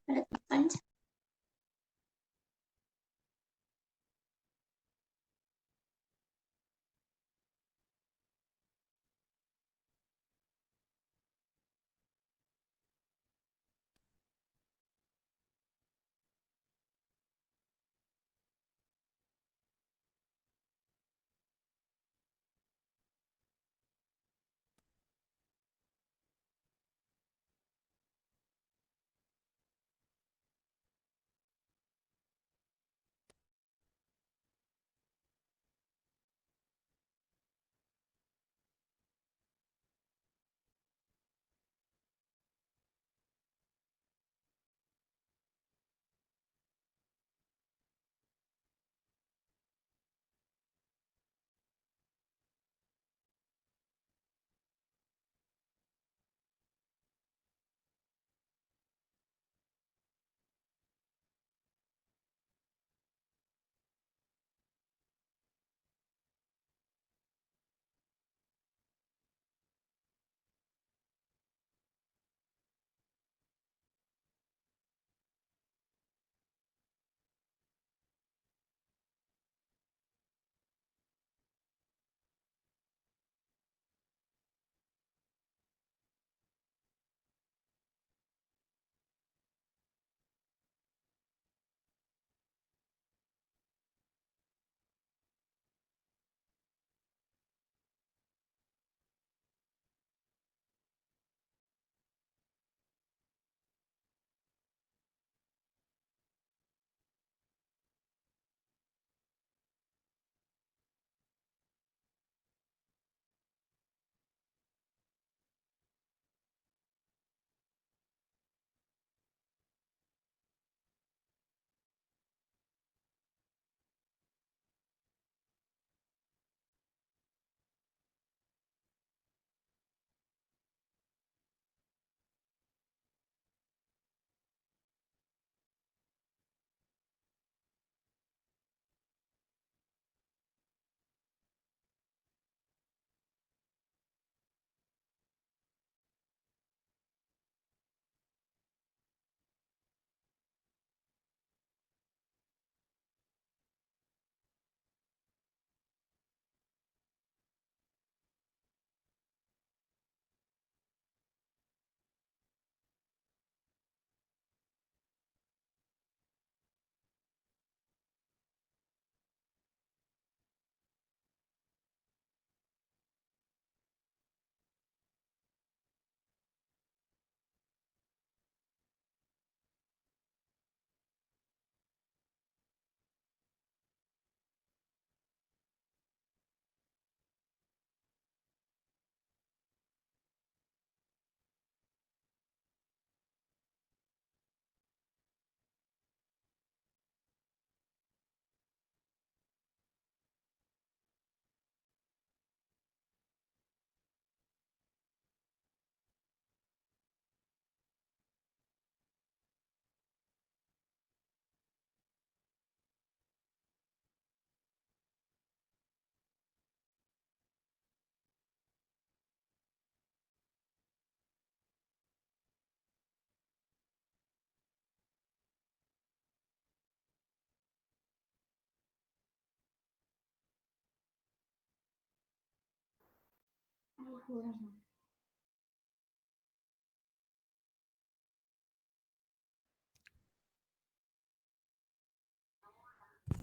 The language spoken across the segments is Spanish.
para tu panza.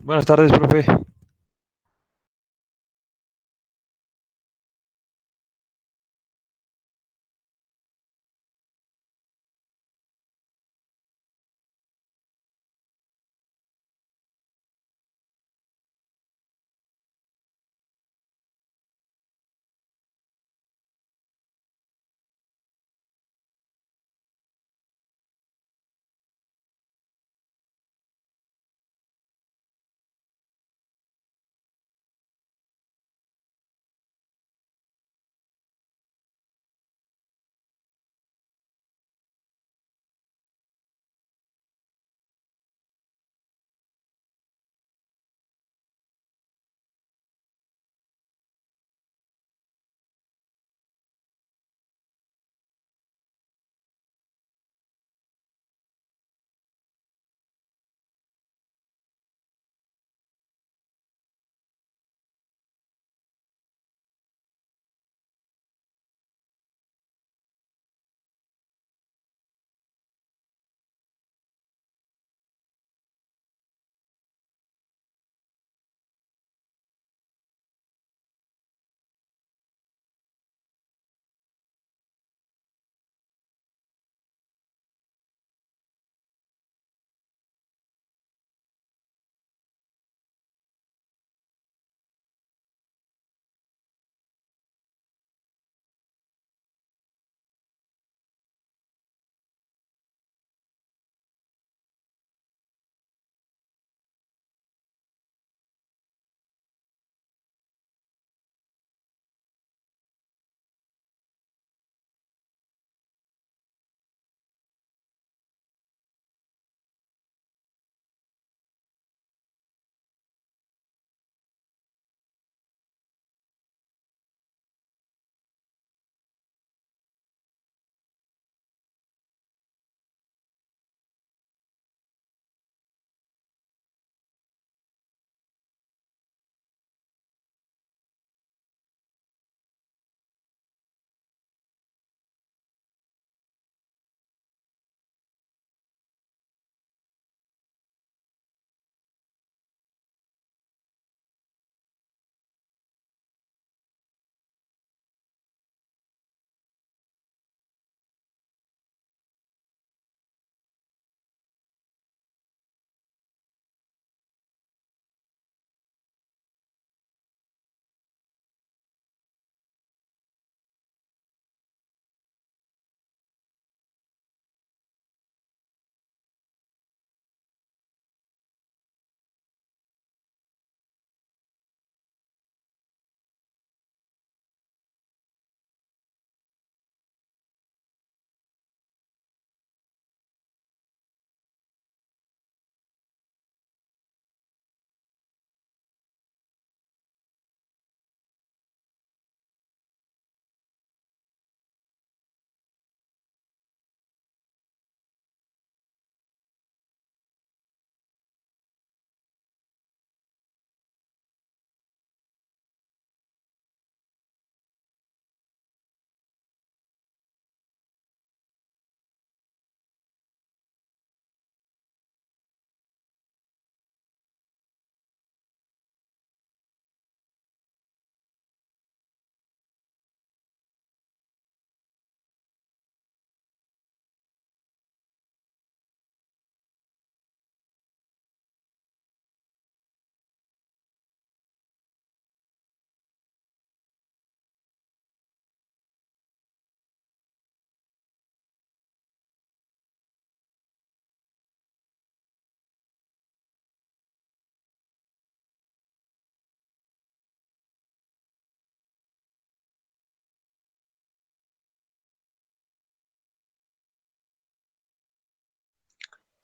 Buenas tardes, profe.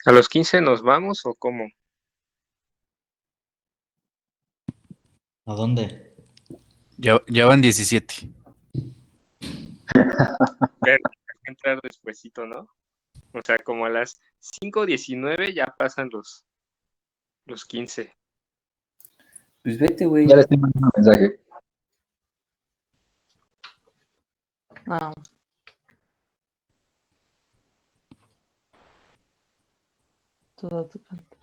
¿A los 15 nos vamos o cómo? ¿A dónde? Ya van 17. Pero hay que entrar despuesito, ¿no? O sea, como a las 5:19 ya pasan los 15. Pues vete, güey. Ya le estoy mandando un mensaje. Ah, toda tu pantalla.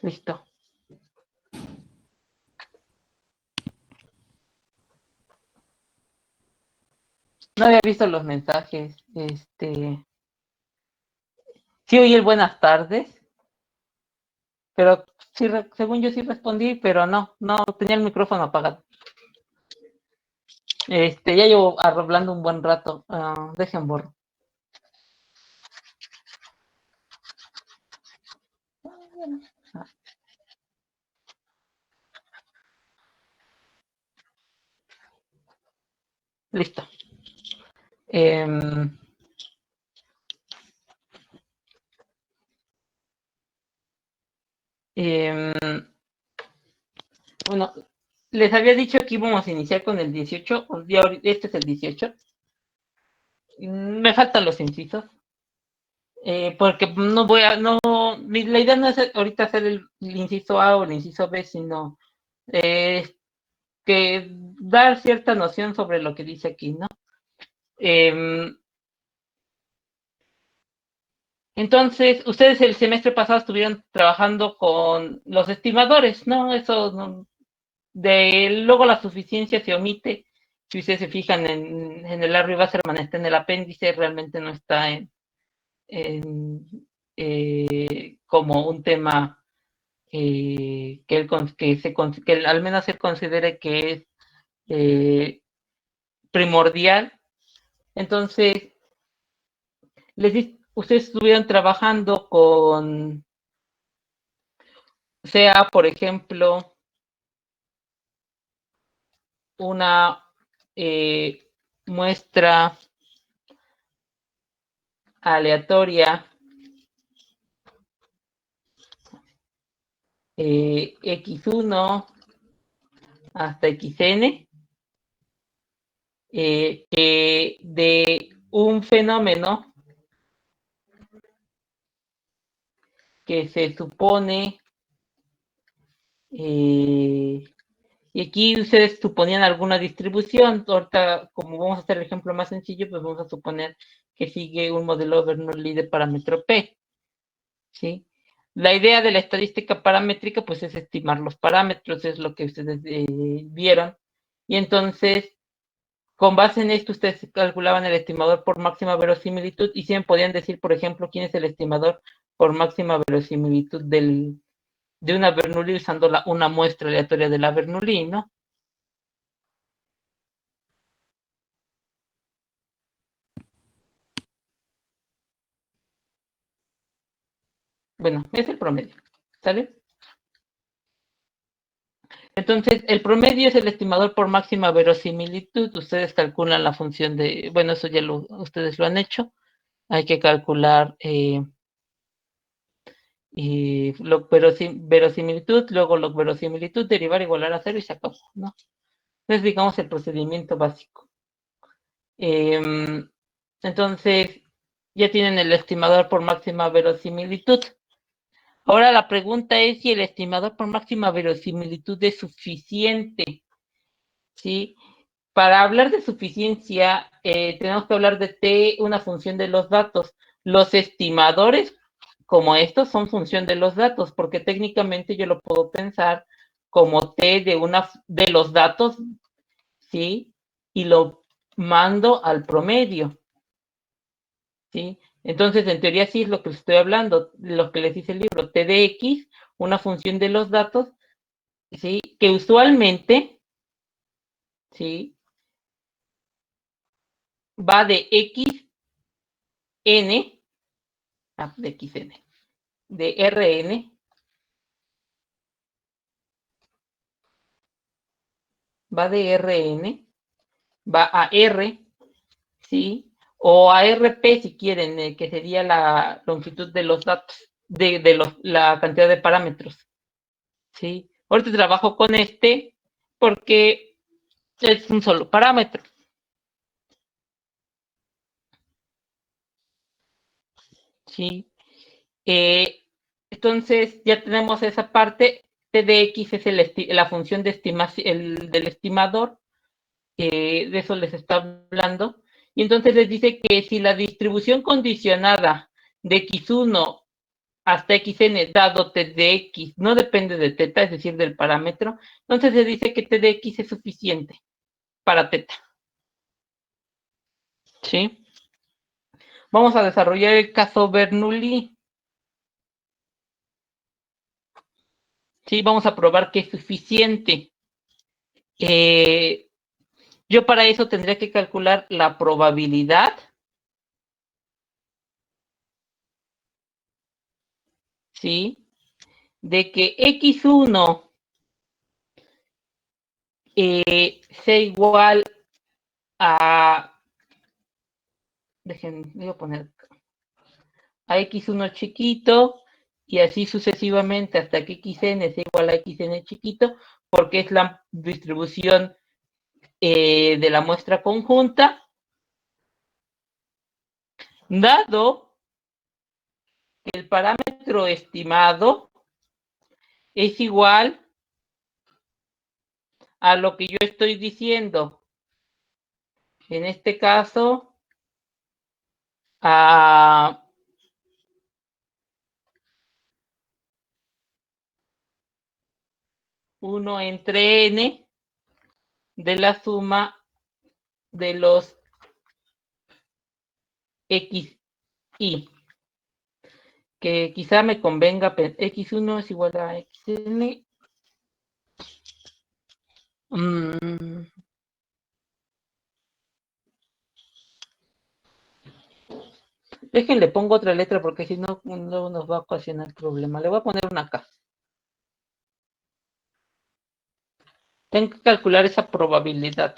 Listo. No había visto los mensajes. Sí oí el buenas tardes, pero sí, según yo sí respondí, pero no tenía el micrófono apagado. Ya llevo hablando un buen rato. Dejen borro. Listo. Bueno, les había dicho que íbamos a iniciar con el 18. Este es el 18. Me faltan los incisos. Porque no voy a, no, la idea no es ahorita hacer el inciso A o el inciso B, sino que dar cierta noción sobre lo que dice aquí, ¿no? Entonces, ustedes el semestre pasado estuvieron trabajando con los estimadores, ¿no? Eso, luego la suficiencia se omite. Si ustedes se fijan en el Larry Wasserman, está en el apéndice, realmente no está como un tema que al menos se considere que es primordial. Entonces, ustedes estuvieron trabajando con, sea, por ejemplo, una muestra aleatoria x1 hasta xn, de un fenómeno que se supone, y aquí ustedes suponían alguna distribución. Ahorita, como vamos a hacer el ejemplo más sencillo, pues vamos a suponer que sigue un modelo Bernoulli de parámetro P, ¿sí? La idea de la estadística paramétrica, pues, es estimar los parámetros, es lo que ustedes vieron. Y entonces, con base en esto, ustedes calculaban el estimador por máxima verosimilitud y siempre podían decir, por ejemplo, quién es el estimador por máxima verosimilitud de una Bernoulli usando una muestra aleatoria de la Bernoulli, ¿no? Bueno, es el promedio, ¿sale? Entonces, el promedio es el estimador por máxima verosimilitud. Ustedes calculan la función de, bueno, eso ya ustedes lo han hecho. Hay que calcular verosimilitud, luego log verosimilitud, derivar igualar a 0 y se acabó, ¿no? Es, digamos, el procedimiento básico. Entonces, ya tienen el estimador por máxima verosimilitud. Ahora la pregunta es si el estimador por máxima verosimilitud es suficiente, ¿sí? Para hablar de suficiencia, tenemos que hablar de T, una función de los datos. Los estimadores como estos son función de los datos, porque técnicamente yo lo puedo pensar como T de los datos, ¿sí? Y lo mando al promedio, ¿sí? Entonces, en teoría sí es lo que estoy hablando, lo que les dice el libro, T de X, una función de los datos, ¿sí? Que usualmente, ¿sí? Va de xn, de xn, de rn, va de rn, va a R, ¿sí? O a RP si quieren, que sería la longitud de los datos, la cantidad de parámetros, ¿sí? Ahorita trabajo con este porque es un solo parámetro. ¿Sí? Entonces ya tenemos esa parte. T de X es la función de estimación del estimador, de eso les está hablando. Y entonces les dice que si la distribución condicionada de X1 hasta Xn dado T de X no depende de teta, es decir, del parámetro, entonces se dice que T de X es suficiente para teta. ¿Sí? Vamos a desarrollar el caso Bernoulli. Sí, vamos a probar que es suficiente. Yo para eso tendría que calcular la probabilidad, ¿sí? De que X1 sea igual a, voy a poner a X1 chiquito y así sucesivamente hasta que Xn sea igual a Xn chiquito, porque es la distribución de la muestra conjunta, dado que el parámetro estimado es igual a lo que yo estoy diciendo. En este caso, a 1 entre n de la suma de los xi, que quizá me convenga, x1 es igual a xn. Déjenle pongo otra letra porque si no, luego nos va a ocasionar problema. Le voy a poner una K. Tengo que calcular esa probabilidad,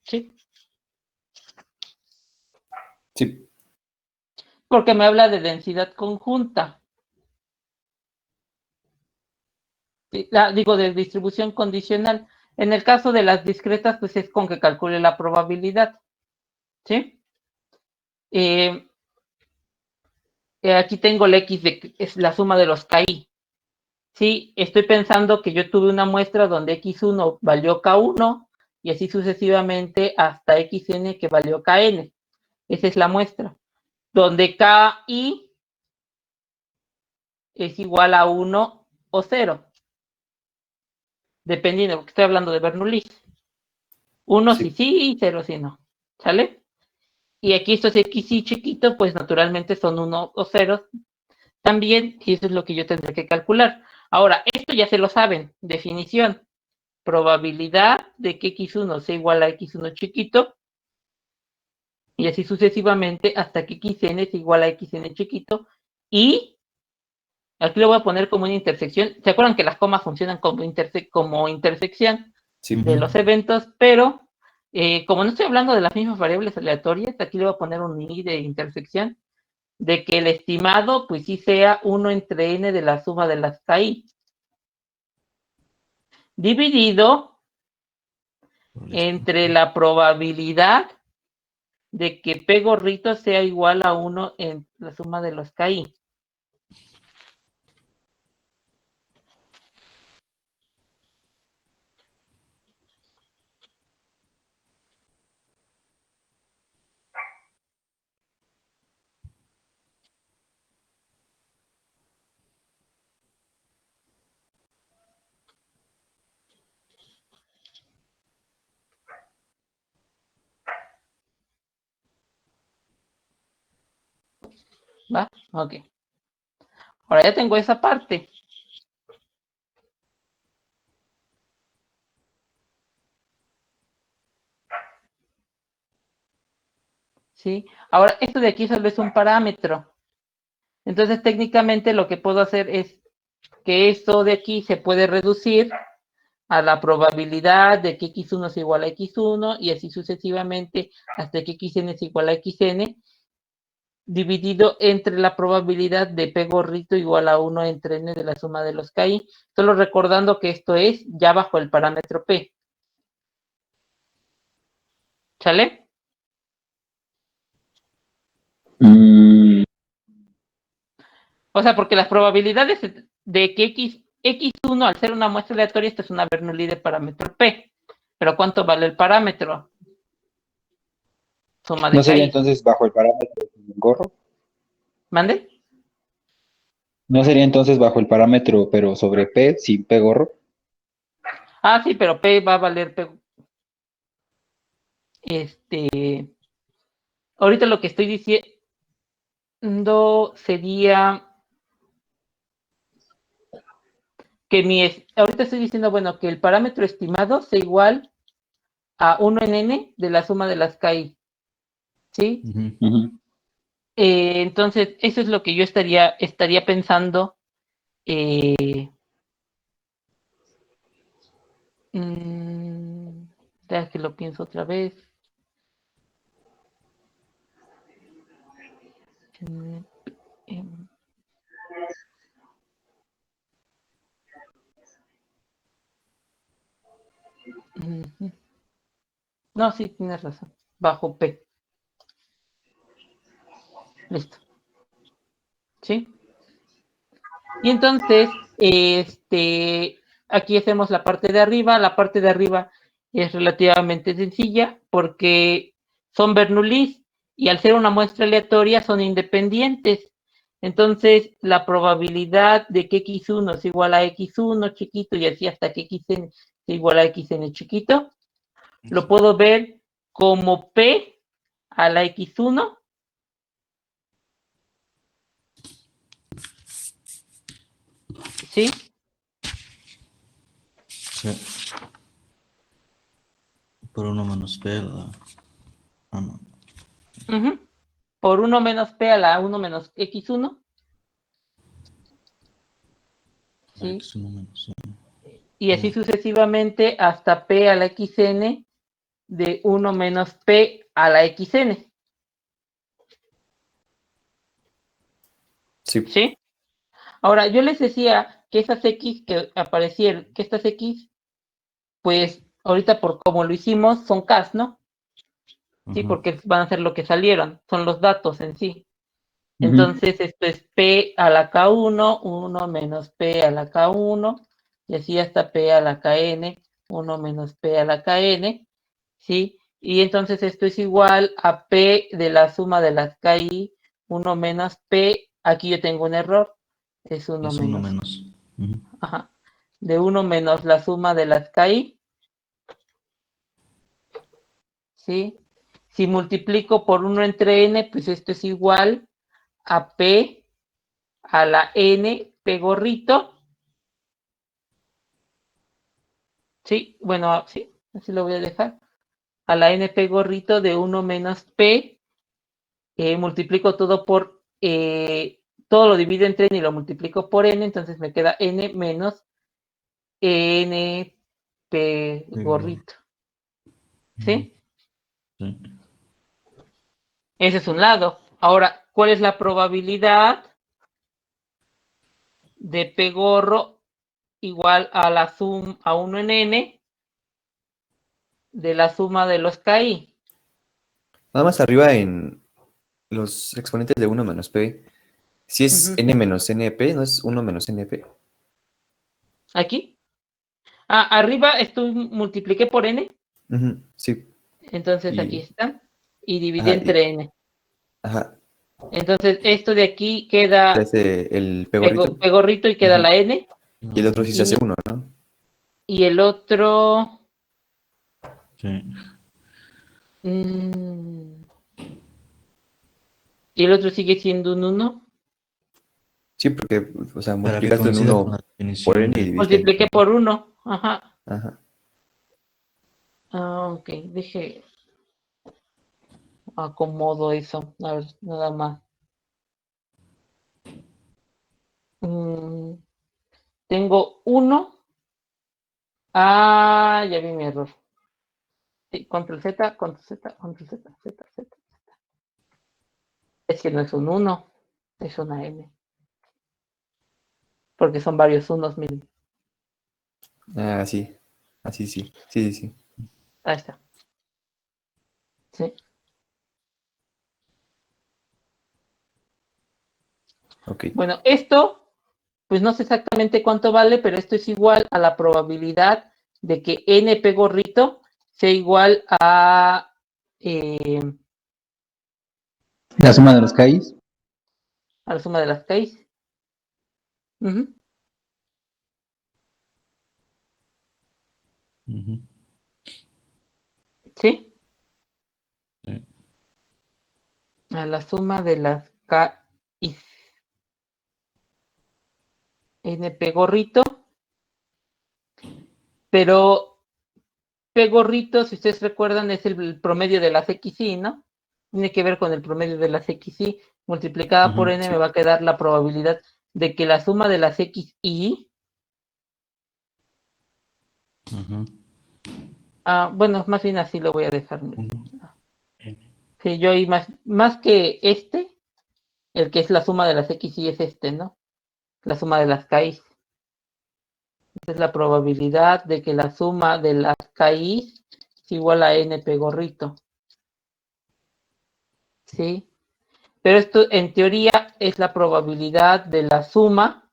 ¿sí? Sí. Porque me habla de densidad conjunta. Digo, de distribución condicional. En el caso de las discretas, pues es con que calcule la probabilidad. ¿Sí? Aquí tengo el X, es la suma de los KI. Sí, estoy pensando que yo tuve una muestra donde X1 valió K1 y así sucesivamente hasta Xn que valió Kn. Esa es la muestra. Donde KI es igual a 1 o 0. Dependiendo, porque estoy hablando de Bernoulli. 1 Sí. si sí y 0 si no. ¿Sale? Y aquí estos XY chiquitos, pues naturalmente son 1 o 0 también, y eso es lo que yo tendré que calcular. Ahora, esto ya se lo saben, definición. Probabilidad de que X1 sea igual a X1 chiquito, y así sucesivamente hasta que Xn es igual a Xn chiquito, y aquí lo voy a poner como una intersección. ¿Se acuerdan que las comas funcionan como intersección Sí. de los eventos? Pero como no estoy hablando de las mismas variables aleatorias, aquí le voy a poner un i de intersección, de que el estimado, pues sí sea 1 entre n de la suma de las KI, dividido entre la probabilidad de que P gorrito sea igual a 1 en la suma de los KI. ¿Va? Ok. Ahora ya tengo esa parte. ¿Sí? Ahora, esto de aquí solo es un parámetro. Entonces, técnicamente lo que puedo hacer es que esto de aquí se puede reducir a la probabilidad de que x1 es igual a x1 y así sucesivamente hasta que xn es igual a xn, dividido entre la probabilidad de P gorrito igual a 1 entre n de la suma de los KI, solo recordando que esto es ya bajo el parámetro P. ¿Sale? O sea, porque las probabilidades de que x1 al ser una muestra aleatoria, esta es una Bernoulli de parámetro P. Pero ¿cuánto vale el parámetro? Suma de ¿No sería KI. entonces bajo el parámetro gorro? ¿Mande? ¿No sería entonces bajo el parámetro, pero sobre P, sin P gorro? Ah, sí, pero P va a valer P. Ahorita lo que estoy diciendo sería que ahorita estoy diciendo, bueno, que el parámetro estimado sea igual a 1 en n de la suma de las KI. ¿Sí? Ujú. Entonces, eso es lo que yo estaría pensando. Ya que lo pienso otra vez. No, sí, tienes razón. Bajo P. Listo. ¿Sí? Y entonces, aquí hacemos la parte de arriba. La parte de arriba es relativamente sencilla porque son Bernoullis y al ser una muestra aleatoria son independientes. Entonces, la probabilidad de que x1 es igual a x1 chiquito y así hasta que xn es igual a xn chiquito, lo puedo ver como p a la x1. ¿Sí? Sí. Por 1 menos P, ¿verdad? Ah, no. Uh-huh. Por 1 menos p a la 1 menos x1. ¿Sí? X1 menos 1. Y así sucesivamente hasta p a la xn de 1 menos p a la xn. Sí. ¿Sí? Ahora, yo les decía que esas x que aparecieron, que estas x, pues ahorita por como lo hicimos, son Ks, ¿no? Sí, Ajá. porque van a ser lo que salieron, son los datos en sí. Ujú. Entonces, esto es p a la k1, 1 menos p a la k1, y así hasta p a la kn, 1 menos p a la kn, ¿sí? Y entonces esto es igual a p de la suma de las ki, 1 menos p, aquí yo tengo un error, es 1 Es 1 menos, menos. Ujú. ajá, de 1 menos la suma de las ki, ¿sí? Si multiplico por 1 entre n, pues esto es igual a p a la n, p gorrito, sí, bueno, sí, así lo voy a dejar, a la np gorrito de 1 menos p, multiplico todo por, todo lo divido entre n y lo multiplico por n, entonces me queda n menos np gorrito, ¿sí? Sí. Ese es un lado. Ahora, ¿cuál es la probabilidad de p gorro igual a la suma a 1 en n de la suma de los ki? Nada más arriba en los exponentes de 1 menos P. Si es Uh-huh. N menos NP, ¿no es 1 menos NP? ¿Aquí? Ah, arriba esto multipliqué por n, Ujú, sí. entonces aquí Y, está, y dividí ajá, entre n. ajá, Entonces esto de aquí queda hace el pegorrito. P gorrito y queda Ujú. la n, Y el otro sí se hace y, 1, ¿no? y el otro... Sí. y el otro sigue siendo un 1. Sí, porque, o sea, Para que multiplicaste un coincida con 1 la por definición N y de... dividiste ahí. Multipliqué por 1. Ajá. Ajá. Ah, ok, deje acomodo eso. A ver, nada más. Tengo 1 Ah, ya vi mi error. Sí, control Z, control Z, control Z, Z, Z. Es que no es un 1, es una N. Porque son varios unos, miren. Ah, sí. Así sí. Sí, sí, sí. Ahí está. Sí. Ok. Bueno, esto, pues no sé exactamente cuánto vale, pero esto es igual a la probabilidad de que NP gorrito sea igual a La suma de los KIs. la suma de las 6. Uh-huh. Ujú. ¿Sí? Sí. A la suma de las K y NP gorrito. Pero P gorrito, si ustedes recuerdan, es el promedio de las XY, ¿no? Tiene que ver con el promedio de las XY. Multiplicada por Ujú, N sí. me va a quedar la probabilidad de que la suma de las XY. Ujú. Bueno, más bien así lo voy a dejar. Uno, N. Sí, yo ahí más que el que es la suma de las XY es ¿no? La suma de las KI. Esa es la probabilidad de que la suma de las KI es igual a NP gorrito. ¿Sí? Pero esto en teoría es la probabilidad de la suma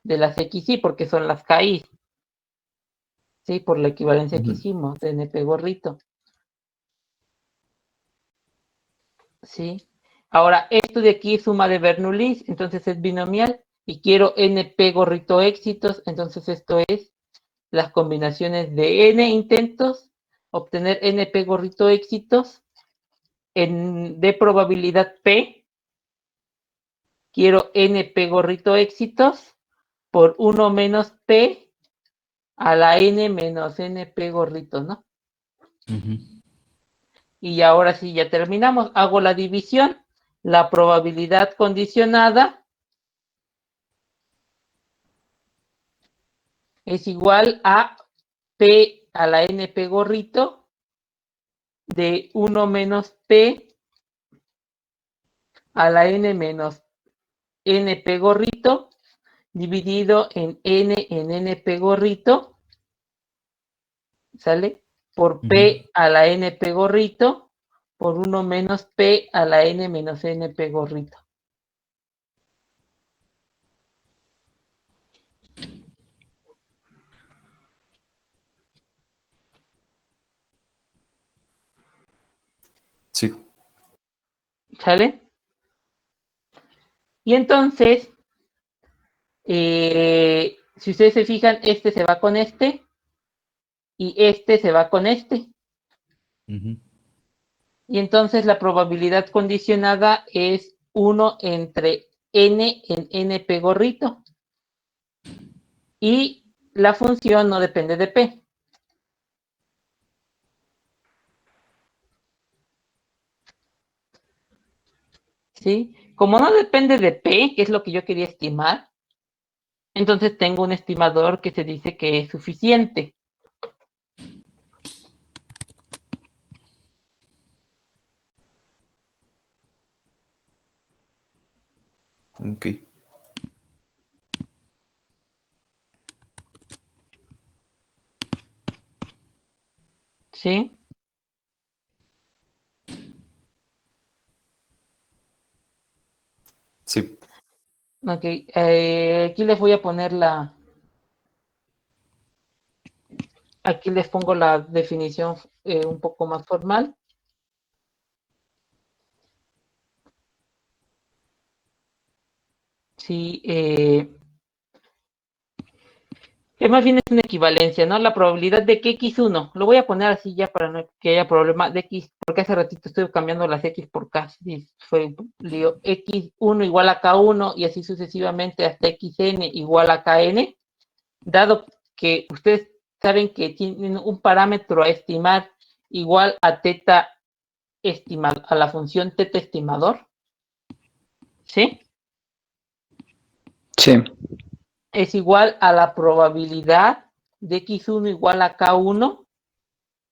de las XY porque son las KI. ¿Sí? Por la equivalencia que Ujú. hicimos de NP gorrito. ¿Sí? Ahora, esto de aquí es suma de Bernoulli, entonces es binomial. Y quiero NP gorrito éxitos, entonces esto es las combinaciones de N intentos, obtener NP gorrito éxitos de probabilidad P. Quiero NP gorrito éxitos por 1 menos P a la N menos NP gorrito, ¿no? Ujú. Y ahora sí, ya terminamos. Hago la división. La probabilidad condicionada es igual a P a la NP gorrito de 1 menos P a la N menos NP gorrito dividido en NP gorrito, ¿sale? Por Ujú. P a la NP gorrito por 1 menos P a la N menos NP gorrito. Sí. ¿Sale? Y entonces, si ustedes se fijan, este se va con este y este se va con este. Ujú. Y entonces la probabilidad condicionada es 1 entre N en NP gorrito. Y la función no depende de P. ¿Sí? Como no depende de P, que es lo que yo quería estimar, entonces tengo un estimador que se dice que es suficiente. Ok. ¿Sí? Sí. Ok. Aquí les voy a poner aquí les pongo la definición un poco más formal. Sí, que más bien es una equivalencia, ¿no? La probabilidad de que X1, lo voy a poner así ya para no que haya problema de X, porque hace ratito estoy cambiando las X por K, y fue un lío, X1 igual a K1 y así sucesivamente hasta XN igual a KN, dado que ustedes saben que tienen un parámetro a estimar igual a teta estimado, a la función teta estimador, ¿sí? Sí. Es igual a la probabilidad de x1 igual a k1,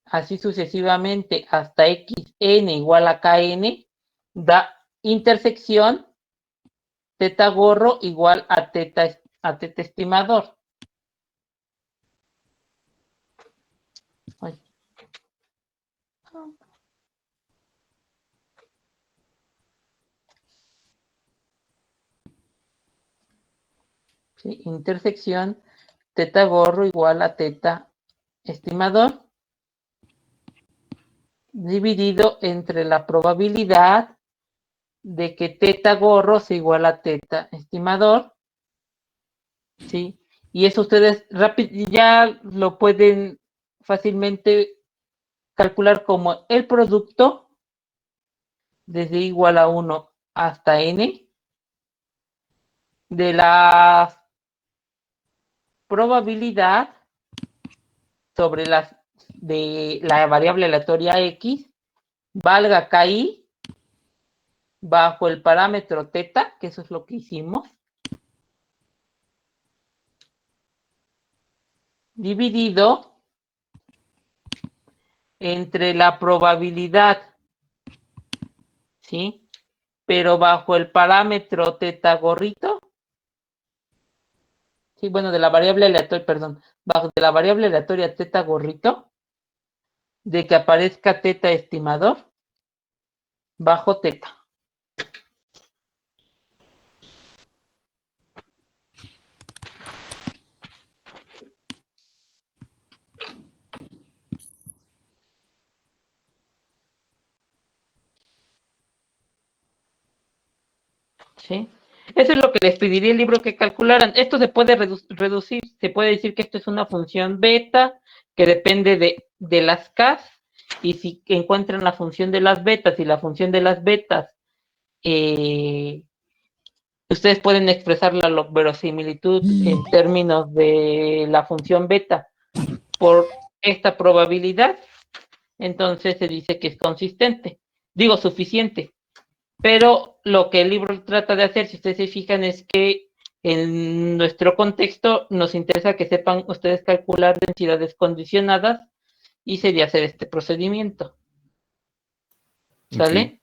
así sucesivamente hasta xn igual a kn, da intersección teta gorro igual a teta estimador. Ay. Sí, intersección teta gorro igual a teta estimador dividido entre la probabilidad de que teta gorro sea igual a teta estimador, ¿sí? Y eso ustedes ya lo pueden fácilmente calcular como el producto desde igual a 1 hasta n de la probabilidad sobre de la variable aleatoria x valga KI bajo el parámetro teta, que eso es lo que hicimos, dividido entre la probabilidad, ¿sí? Pero bajo el parámetro teta gorrito, sí, bueno, de la variable aleatoria, perdón, bajo de la variable aleatoria teta gorrito, de que aparezca teta estimador, bajo teta. ¿Sí? Eso es lo que les pediría el libro que calcularan. Esto se puede reducir, se puede decir que esto es una función beta que depende de las Ks, y si encuentran la función de las betas y la función de las betas, ustedes pueden expresar la verosimilitud en términos de la función beta por esta probabilidad, entonces se dice que es consistente, digo suficiente. Pero lo que el libro trata de hacer, si ustedes se fijan, es que en nuestro contexto nos interesa que sepan ustedes calcular densidades condicionadas y sería hacer este procedimiento. ¿Sale? Ok.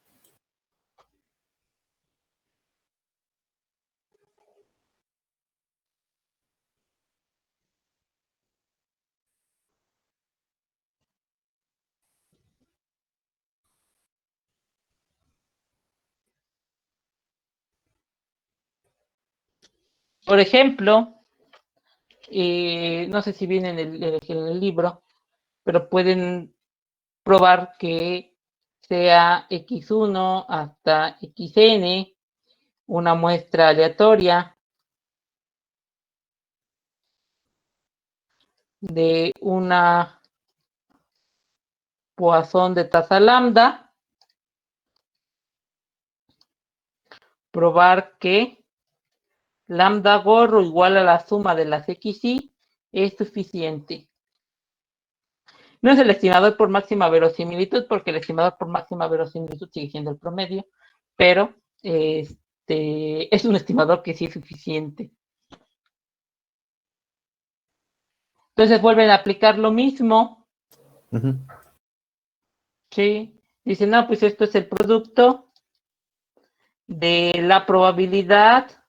Por ejemplo, no sé si viene en el libro, pero pueden probar que sea x1 hasta xn, una muestra aleatoria de una Poisson de tasa lambda, probar que lambda gorro igual a la suma de las xy es suficiente. No es el estimador por máxima verosimilitud, porque el estimador por máxima verosimilitud sigue siendo el promedio, pero es un estimador que sí es suficiente. Entonces vuelven a aplicar lo mismo. Ujú. ¿Sí? Dicen, no, pues esto es el producto de la probabilidad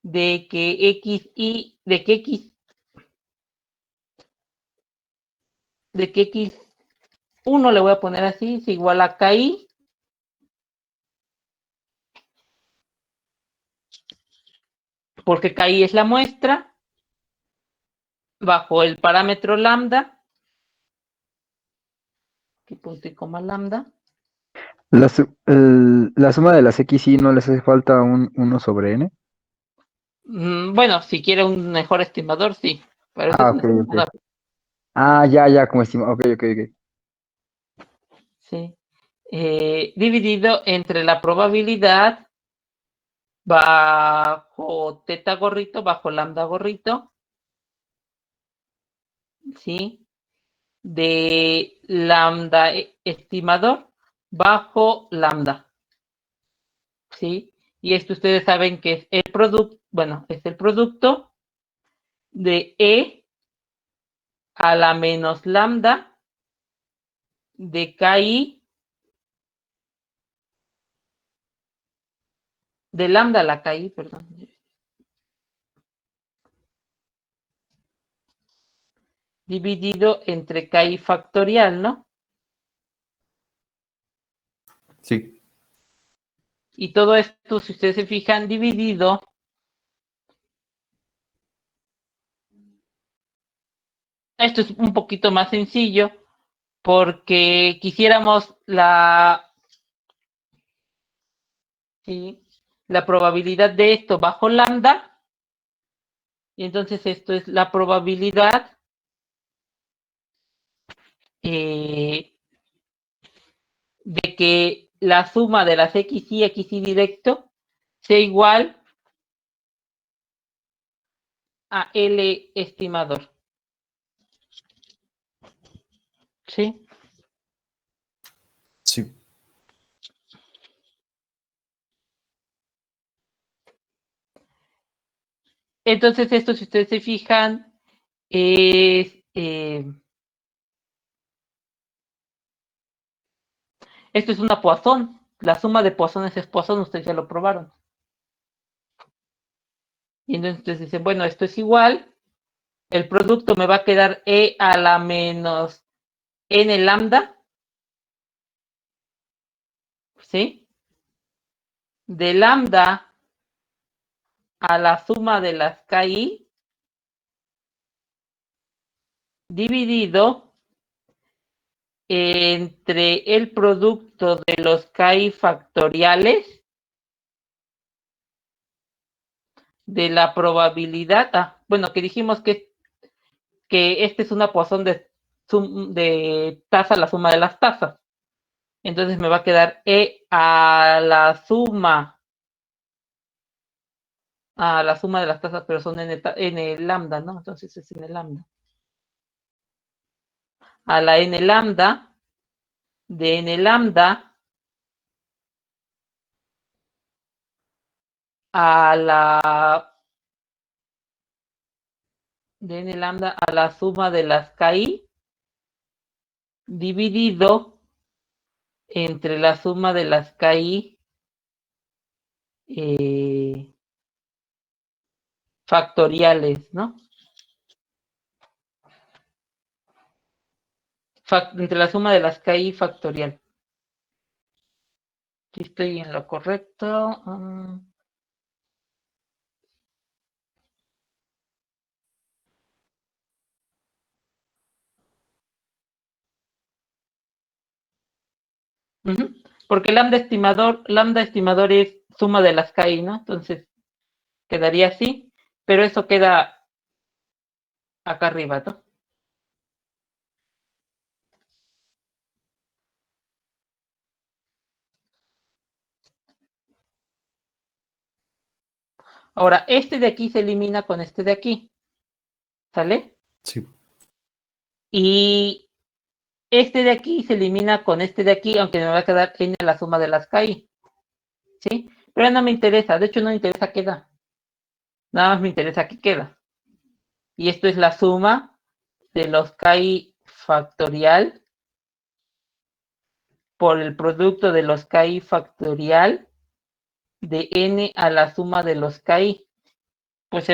de que x1 le voy a poner así, es igual a KI porque KI es la muestra bajo el parámetro lambda, aquí punto y coma lambda. La suma de las XY no les hace falta un 1 sobre N. Bueno, si quiere un mejor estimador, sí, pero ese es un Ok, estimador. ok. Ah, ya, como estima. Ok. Sí. Dividido entre la probabilidad bajo teta gorrito, bajo lambda gorrito, ¿sí? De lambda estimador bajo lambda, ¿sí? Y esto ustedes saben que es el producto, bueno, es el producto de E a la menos lambda de KI de lambda a la KI, perdón. Dividido entre KI factorial, ¿no? Sí. Y todo esto, si ustedes se fijan, dividido esto es un poquito más sencillo porque quisiéramos ¿sí? la probabilidad de esto bajo lambda, y entonces esto es la probabilidad de que la suma de las xy directo sea igual a L estimador. ¿Sí? Sí. Entonces esto, si ustedes se fijan, es... esto es una Poisson. La suma de Poisson es Poisson, ustedes ya lo probaron. Y entonces dicen, bueno, esto es igual. El producto me va a quedar E a la menos N lambda. ¿Sí? De lambda a la suma de las KI dividido entre el producto de los KI factoriales de la probabilidad, bueno, que dijimos que este es una Poisson de tasa, la suma de las tasas. Entonces me va a quedar E a la suma de las tasas, pero son n lambda, ¿no? Entonces es n lambda. A la n lambda de n lambda a la de n lambda a la suma de las KI dividido entre la suma de las KI factoriales, ¿no? Entre la suma de las KI factorial. Si estoy en lo correcto. Porque lambda estimador es suma de las KI, ¿no? Entonces quedaría así, pero eso queda acá arriba, ¿no? Ahora, este de aquí se elimina con este de aquí, ¿sale? Sí. Y este de aquí se elimina con este de aquí, aunque me va a quedar n la suma de las KI, ¿sí? Pero no me interesa, de hecho no me interesa qué da. Nada más me interesa qué queda. Y esto es la suma de los KI factorial por el producto de los KI factorial de n a la suma de los KI. Pues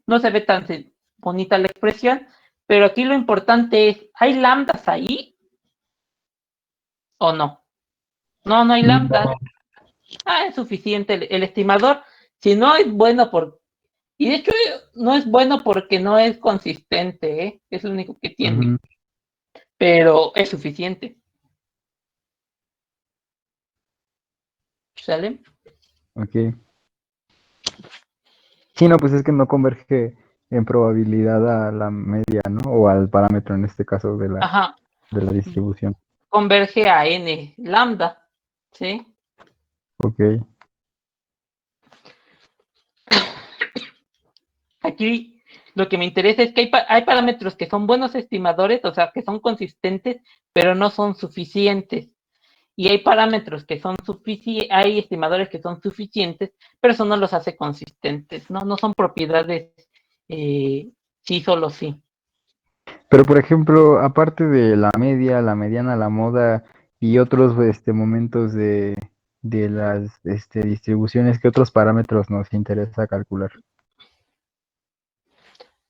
no se ve tan bonita la expresión, pero aquí lo importante es, ¿hay lambdas ahí o no? No, no hay lambda. Es suficiente el estimador. Si no es bueno y de hecho no es bueno porque no es consistente, ¿eh? Es lo único que tiene. Pero es suficiente. ¿Sale? Ok. Sí, no, pues es que no converge en probabilidad a la media, ¿no? O al parámetro en este caso de la distribución. Converge a n lambda, ¿sí? Ok. Aquí lo que me interesa es que hay parámetros que son buenos estimadores, o sea, que son consistentes, pero no son suficientes. Y hay parámetros que son suficientes, hay estimadores que son suficientes, pero eso no los hace consistentes, ¿no? No son propiedades sí, solo sí. Pero por ejemplo, aparte de la media, la mediana, la moda y otros momentos de las distribuciones, ¿qué otros parámetros nos interesa calcular?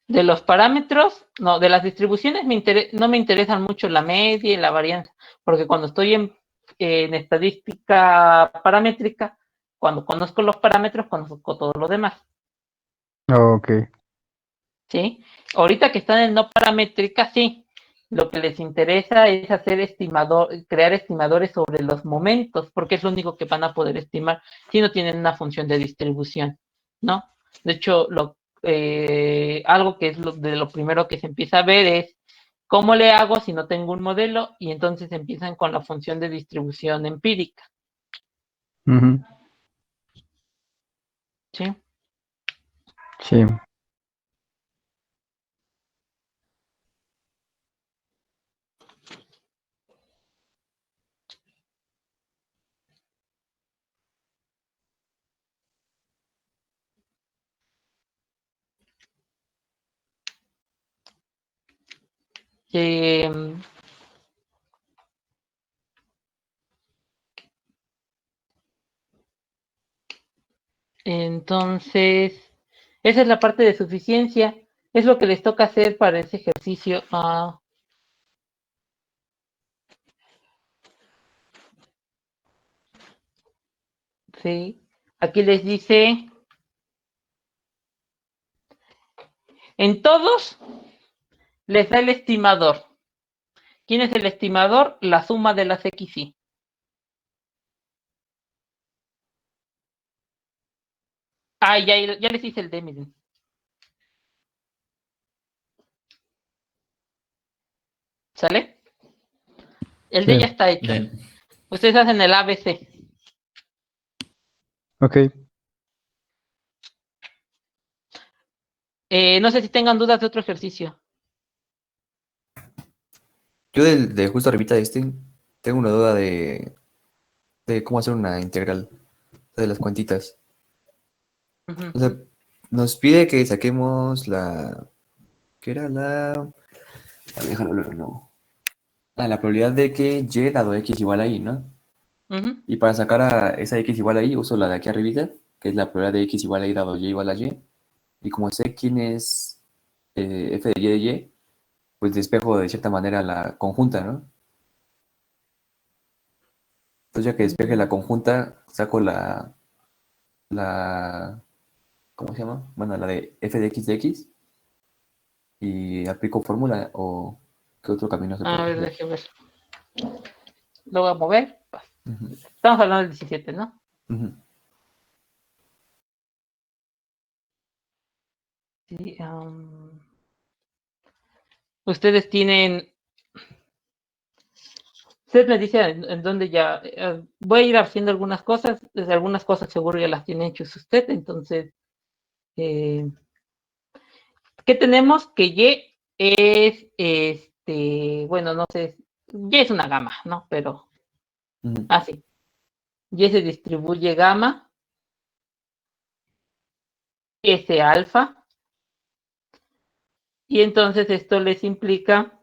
De los parámetros, no, de las distribuciones no me interesan mucho la media y la varianza, porque cuando estoy en estadística paramétrica, cuando conozco los parámetros, conozco todo lo demás, Ok. ¿sí? Ahorita que están en no paramétrica, sí, lo que les interesa es crear estimadores sobre los momentos, porque es lo único que van a poder estimar si no tienen una función de distribución, ¿no? De hecho, algo que es de lo primero que se empieza a ver es cómo le hago si no tengo un modelo, y entonces empiezan con la función de distribución empírica, Ujú. ¿sí? Sí. Eh, entonces, esa es la parte de suficiencia, es lo que les toca hacer para ese ejercicio. Sí, aquí les dice, en todos les da el estimador. ¿Quién es el estimador? La suma de las X, y. Ya les hice el D, miren. ¿Sale? El Sí. D ya está hecho. Sí. Ustedes hacen el ABC. Ok. No sé si tengan dudas de otro ejercicio. Yo de justo arribita de tengo una duda de cómo hacer una integral de las cuentitas. Uh-huh. O sea, nos pide que saquemos ¿qué era la? A ver, déjalo leer, no. La probabilidad de que y dado x igual a y, ¿no? Uh-huh. Y para sacar a esa x igual a y, uso la de aquí arribita, que es la probabilidad de x igual a y dado y igual a y. Y como sé quién es f de y, pues despejo de cierta manera la conjunta, ¿no? Entonces ya que despeje la conjunta, saco la, ¿cómo se llama? Bueno, la de f de x y aplico fórmula o qué otro camino se A puede ver, hacer. déjeme ver. Lo voy a mover. Ujú, Estamos hablando del 17, ¿no? ujú. Sí, ustedes tienen. Usted me dice en dónde ya. Voy a ir haciendo algunas cosas. Desde algunas cosas seguro ya las tiene hechas usted. Entonces, eh, ¿qué tenemos? Que Y es bueno, no sé. Y es una gama, ¿no? Pero Ujú, así. Y se distribuye gamma, S alfa. Y entonces esto les implica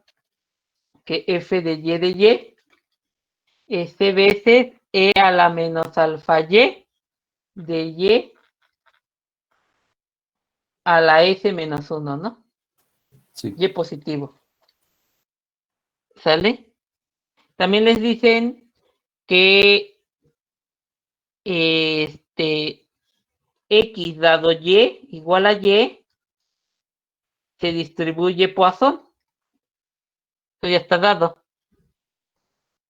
que F de Y es C veces E a la menos alfa Y de Y a la S menos 1, ¿no? sí. Y positivo. ¿Sale? También les dicen que X dado Y igual a Y se distribuye Poisson. Eso ya está dado.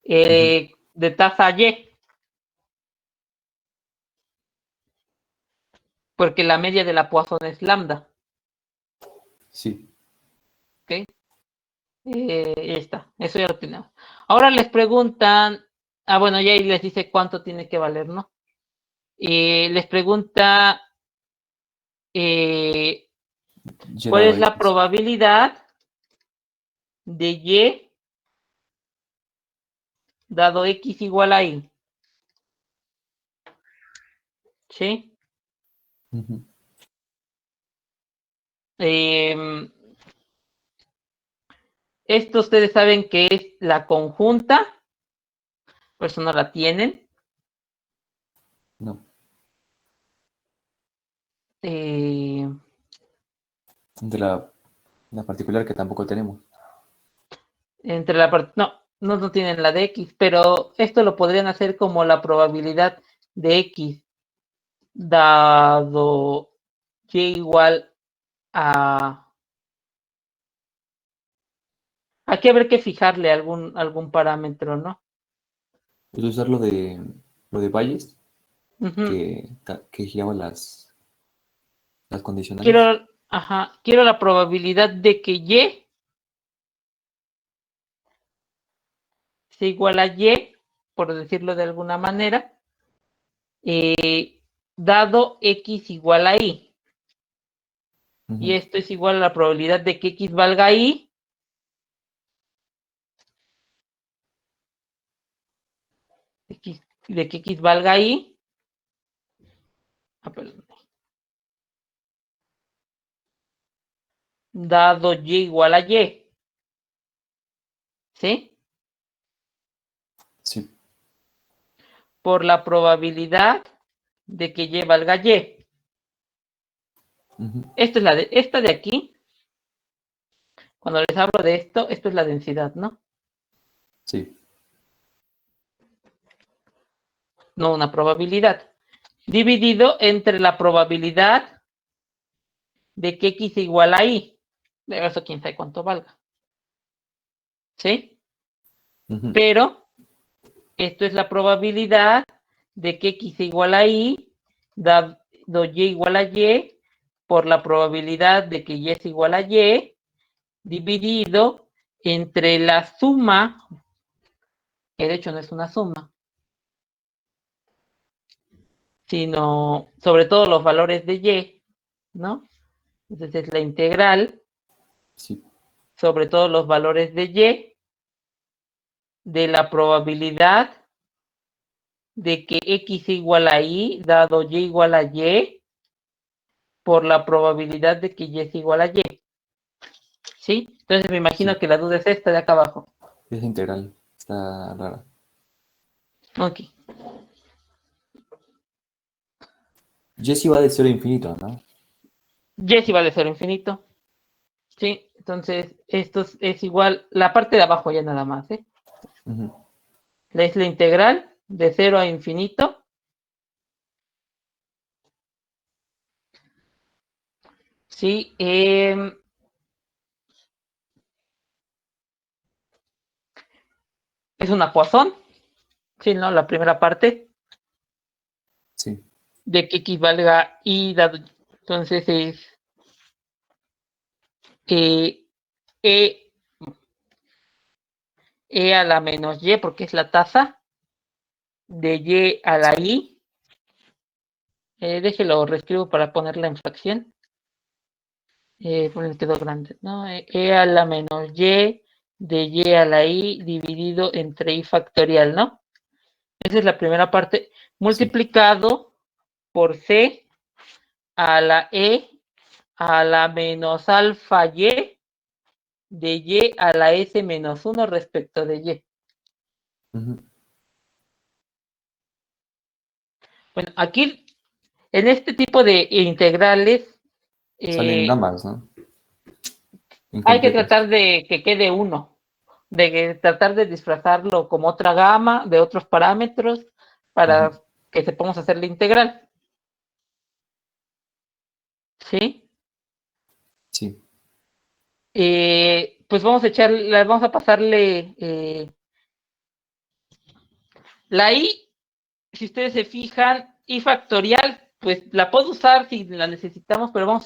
Ujú, De tasa Y. Porque la media de la Poisson es lambda. sí. ¿Ok? Ya está. Eso ya lo tenemos. Ahora les preguntan. Bueno, ya ahí les dice cuánto tiene que valer, ¿no? Les pregunta Y cuál dado es la x. probabilidad de Y dado X igual a Y. ¿Sí? Ujú, Eh, Esto ustedes saben que es la conjunta, por eso no la tienen. No. Eh, De la particular que tampoco tenemos. entre la parte, no tienen la de X, pero esto lo podrían hacer como la probabilidad de X dado Y igual a... Aquí habrá que fijarle algún parámetro, ¿no? Es usar lo de Bayes, Ujú. que giraba las condicionales. Quiero la probabilidad de que Y sea igual a Y, por decirlo de alguna manera, dado X igual a Y. Y Ujú. esto es igual a la probabilidad de que X valga Y de que X valga Y. Perdón. Dado Y igual a Y. ¿Sí? Sí. Por la probabilidad de que Y valga Y. Ujú. Esta de aquí, cuando les hablo de esto es la densidad, ¿no? Sí. No una probabilidad. Dividido entre la probabilidad de que X igual a Y. De eso quién sabe cuánto valga. ¿Sí? Ujú. Pero esto es la probabilidad de que X igual a Y, dado Y igual a Y, por la probabilidad de que Y es igual a Y, dividido entre la suma, que de hecho no es una suma, sino sobre todo los valores de Y, ¿no? Entonces es la integral Sí. sobre todos los valores de Y de la probabilidad de que X igual a Y, dado Y igual a Y, por la probabilidad de que Y es igual a Y. ¿Sí? Entonces me imagino Sí. que la duda es esta de acá abajo. Es integral. Está rara. Ok. Jesse va de 0 a infinito, ¿no? Y es igual a 0 infinito. ¿Sí? Entonces esto es igual, la parte de abajo ya nada más, ¿eh? Ujú. Es la integral de 0 a infinito. Sí, es una Poisson, ¿sí? ¿No? La primera parte Sí. de que equivalga Y dado. Entonces es E, E a la menos Y, porque es la tasa de Y a la I. Déjelo, reescribo para ponerla en fracción. Pues quedó grande, ¿no? E a la menos Y de Y a la I dividido entre I factorial, ¿no? Esa es la primera parte. Sí. Multiplicado por C a la E a la menos alfa Y de Y a la S menos 1 respecto de Y. Ujú. Bueno, aquí en este tipo de integrales Salen eh, gamas, ¿no? hay que Incompletas. tratar de que quede uno, tratar de disfrazarlo como otra gama de otros parámetros para Ujú. que sepamos hacer la integral. ¿Sí? Sí. Pues vamos a pasarle la I, si ustedes se fijan, I factorial, pues la puedo usar si la necesitamos, pero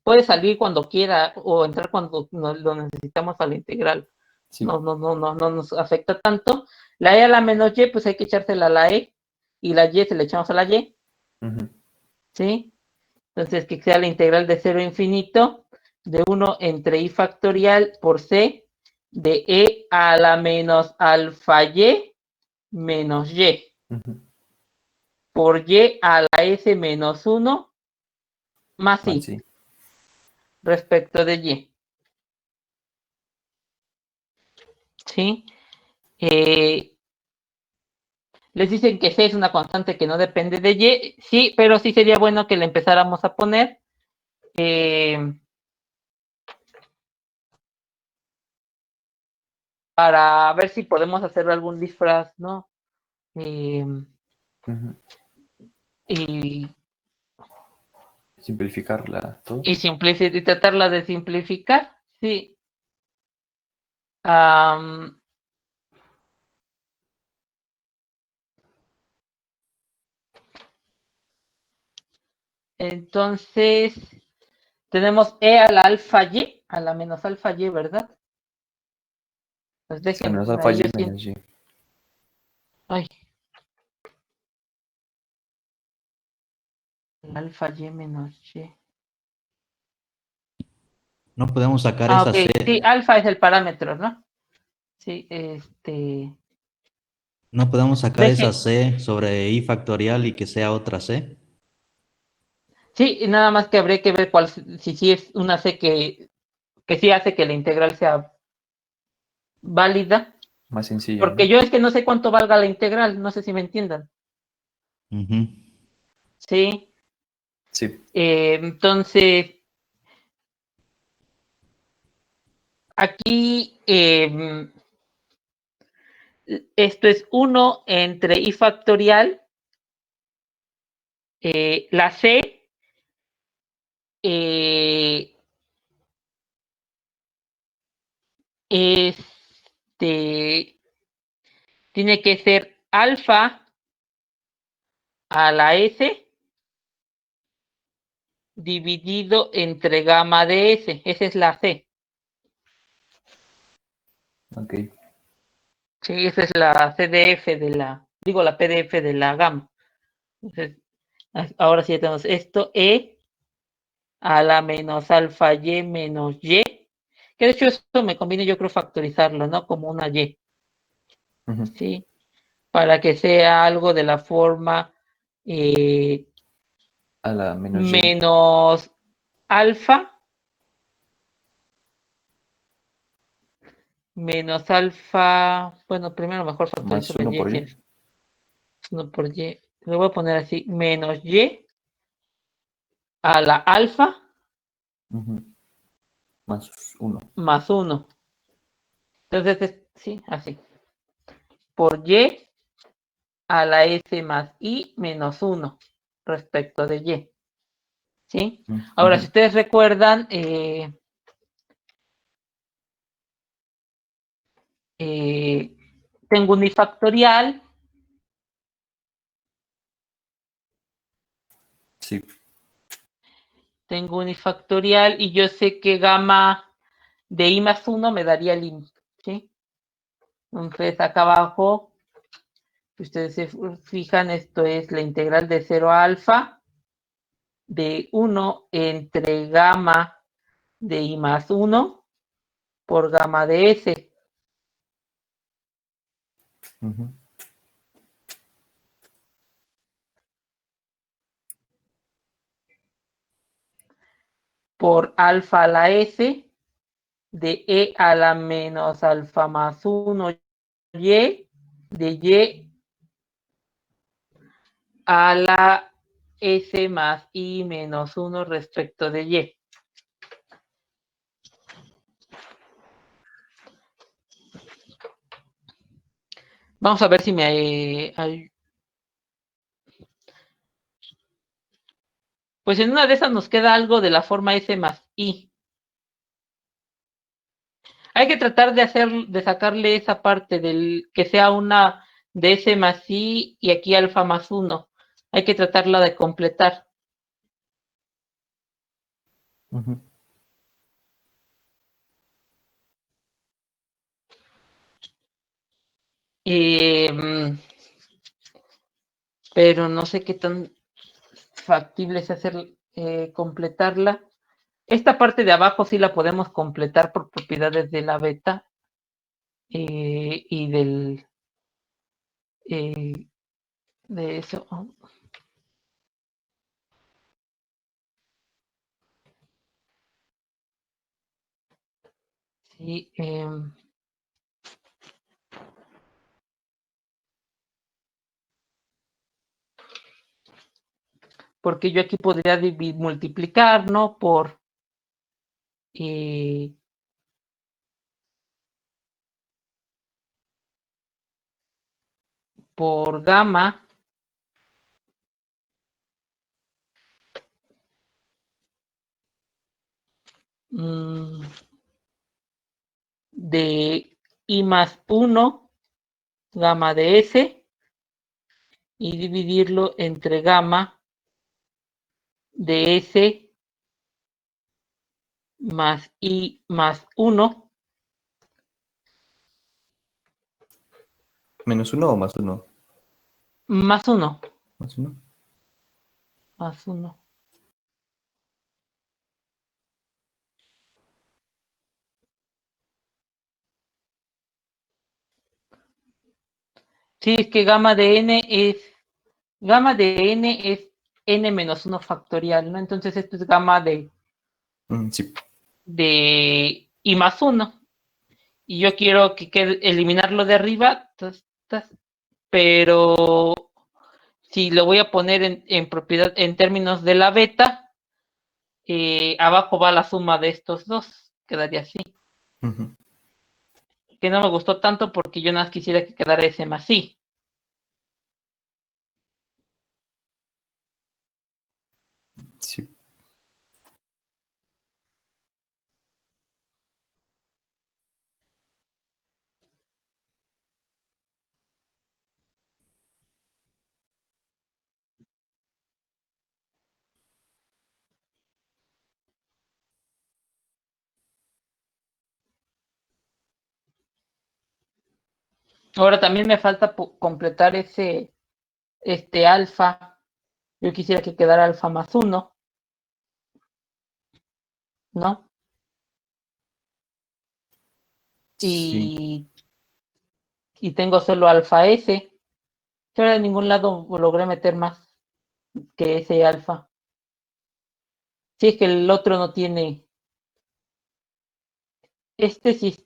puede salir cuando quiera o entrar cuando lo necesitamos a la integral. Sí. No nos afecta tanto. La E a la menos Y, pues hay que echársela a la E y la Y se la echamos a la Y, Ujú. ¿sí? Entonces que sea la integral de 0 a infinito de 1 entre I factorial por C de E a la menos alfa Y menos Y Ujú. por Y a la S menos 1 más Más I sí. respecto de Y. ¿sí? Les dicen que C es una constante que no depende de Y, sí, pero sí sería bueno que le empezáramos a poner para ver si podemos hacer algún disfraz, ¿no? Ujú. Y, Simplificarla todo. y tratarla de simplificar, sí. Am, entonces, tenemos E a la alfa Y, a la menos alfa Y, ¿verdad? Pues Sí, menos déjenme alfa ahí, y yo sí. menos y. Ay, alfa Y menos Y. No podemos sacar Ah, esa ok, C. sí, alfa es el parámetro, ¿no? Sí, No podemos sacar esa deje. C sobre I factorial y que sea otra C. Sí, y nada más que habría que ver cuál, si sí es una C que sí hace que la integral sea válida, Más sencilla, porque ¿no? yo es que no sé cuánto valga la integral, no sé si me entiendan. Ujú. Sí, Sí. entonces aquí esto es 1 entre I factorial, la C eh, tiene que ser alfa a la S dividido entre gamma de S. Esa es la C. Ok. Sí, esa es la CDF la PDF de la gamma. Entonces, ahora sí ya tenemos esto, E a la menos alfa Y menos Y. Que de hecho esto me conviene yo creo factorizarlo, ¿no? Como una Y. Ujú. ¿Sí? Para que sea algo de la forma A la menos y. menos alfa menos alfa, bueno, primero mejor Más factorizo la 1 y, por si y. es 1 por y, lo voy a poner así, menos y a la alfa Ujú. Más 1. más 1. Entonces, sí, así, por y a la s más i menos 1 respecto de y. ¿Sí? Ahora, si ustedes recuerdan, tengo un unifactorial. Sí. Tengo unifactorial y yo sé que gamma de i más 1 me daría el i. ¿Sí? Entonces, acá abajo, si ustedes se fijan, esto es la integral de 0 a alfa de 1 entre gamma de i más 1 por gamma de s. Ujú. Por alfa a la s de e a la menos alfa más 1 y de y a la s más i menos 1 respecto de y. Vamos a ver si me... pues en una de esas nos queda algo de la forma s más i. Hay que tratar de sacarle esa parte del que sea una de s más i y aquí alfa más 1. Hay que tratarla de completar. Ujú. Pero no sé qué tan factible es hacer completarla. Esta parte de abajo sí la podemos completar por propiedades de la beta y eh, de eso. Sí, porque yo aquí podría multiplicar, ¿no? Por gamma de I más 1, gamma de S, y dividirlo entre gamma de S más I más 1. ¿Menos uno o más uno? Más 1. Más uno. Más 1. Sí, es que gamma de n es n menos 1 factorial, ¿no? Entonces esto es gamma Sí. de I más 1. Y yo quiero que eliminarlo de arriba, pero si lo voy a poner en propiedad en términos de la beta, abajo va la suma de estos dos, quedaría así. Ujú. Que no me gustó tanto porque yo nada más quisiera que quedara ese más I. Sí. Ahora también me falta completar este alfa. Yo quisiera que quedara alfa más 1, ¿no? Sí. Y tengo solo alfa S. Yo de ningún lado logré meter más que ese alfa. Si es que el otro no tiene. Este sí.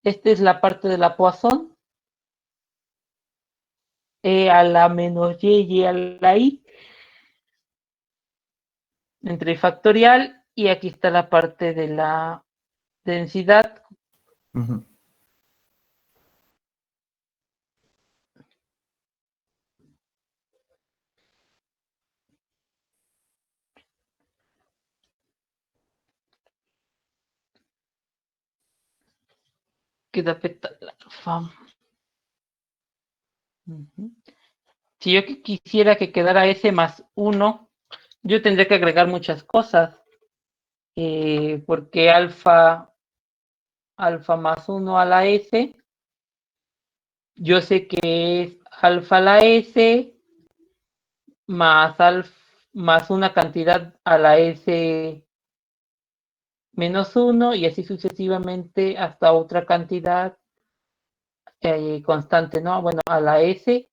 Esta es la parte de la Poisson. E a la menos y a la i. Entre factorial. Y aquí está la parte de la densidad. Ujú. Queda beta alfa. Si yo quisiera que quedara S más 1, yo tendría que agregar muchas cosas. Porque alfa más 1 a la S, yo sé que es alfa a la S más una cantidad a la S menos 1 y así sucesivamente hasta otra cantidad constante, ¿no? Bueno, a la S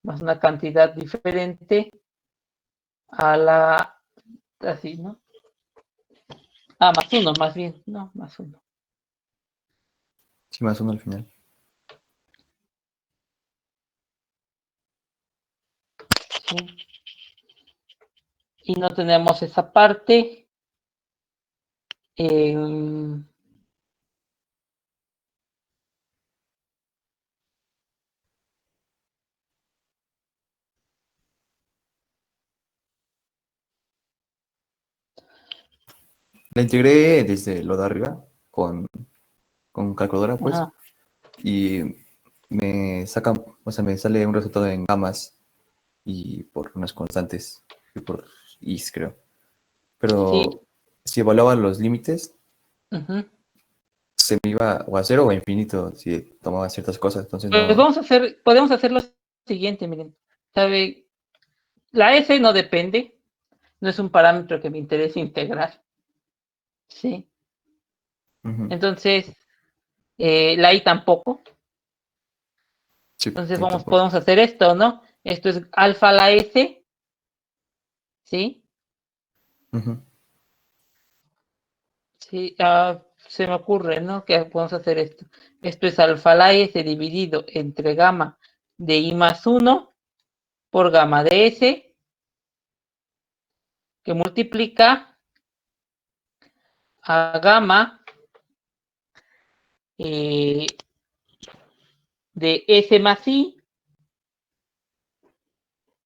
más una cantidad diferente a la, así, ¿no? Ah, más 1 más bien, no, más 1. Sí, más uno al final. ¿Sí? Y no tenemos esa parte. La integré desde lo de arriba con calculadora, pues. Ajá. Y me saca, o sea, me sale un resultado en gamas y por unas constantes y por is, creo. Sí. Pero si evaluaba los límites, Uh-huh. se me iba o a cero o a infinito si tomaba ciertas cosas. Entonces Pues no. podemos hacer lo siguiente, miren. ¿Sabe? La S no depende, no es un parámetro que me interese integrar. ¿Sí? Ujú. Entonces, la I tampoco. Sí, Entonces ahí podemos tampoco. hacer esto, ¿no? Esto es alfa a la S, ¿sí? Ujú. Sí, se me ocurre, ¿no? Que podemos hacer esto. Esto es alfa a la S dividido entre gamma de I más 1 por gamma de S que multiplica a gamma de S más I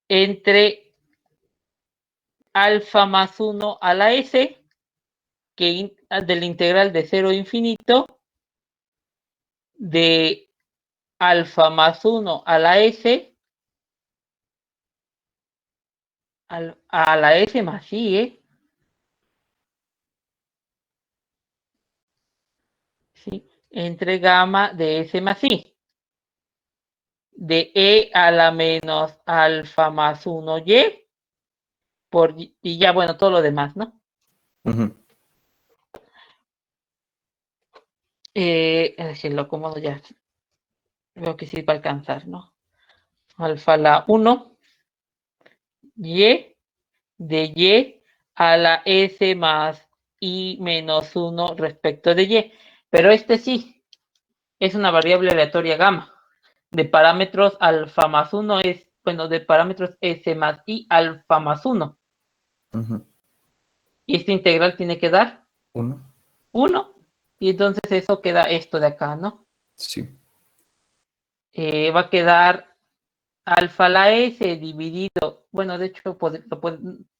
entre alfa más 1 a la S, que del integral de 0 a infinito, de alfa más 1 a la S, a la S más I, ¿sí? Entre gamma de S más I, de E a la menos alfa más 1Y, y ya, bueno, todo lo demás, ¿no? Es decir, lo acomodo ya. Veo que sí va a alcanzar, ¿no? Alfa a la 1, Y, de Y a la S más I menos 1 respecto de Y. Pero este sí, es una variable aleatoria gamma. De parámetros alfa más 1 es, bueno, de parámetros S más I alfa más 1. Y esta integral tiene que dar 1. Y entonces eso queda esto de acá, ¿no? Sí. Va a quedar alfa a la S dividido, bueno, de hecho,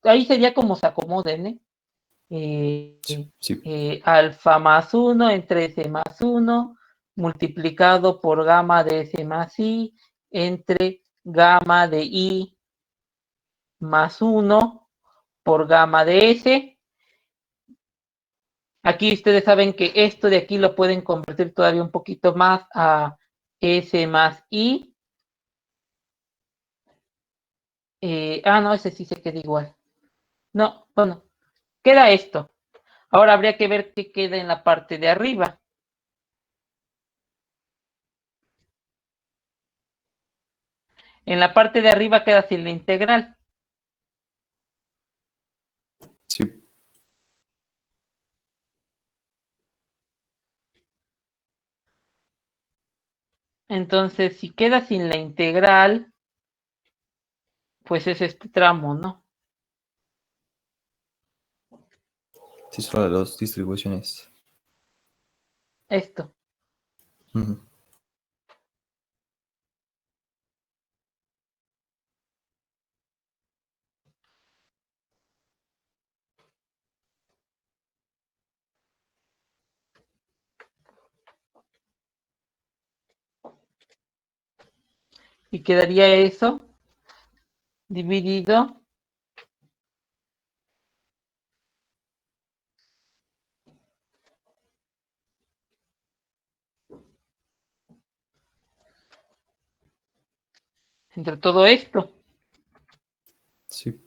ahí sería como se acomoden, Sí. alfa más 1 entre S más 1 multiplicado por gamma de S más I entre gamma de I más 1 por gamma de S. Aquí ustedes saben que esto de aquí lo pueden convertir todavía un poquito más a S más I. No, ese sí se queda igual. No, bueno, queda esto. Ahora habría que ver qué queda en la parte de arriba. En la parte de arriba queda sin la integral. Sí. Entonces, si queda sin la integral, pues es este tramo, ¿no? Sí, solo las dos distribuciones. Esto. Y quedaría eso dividido entre todo esto. Sí.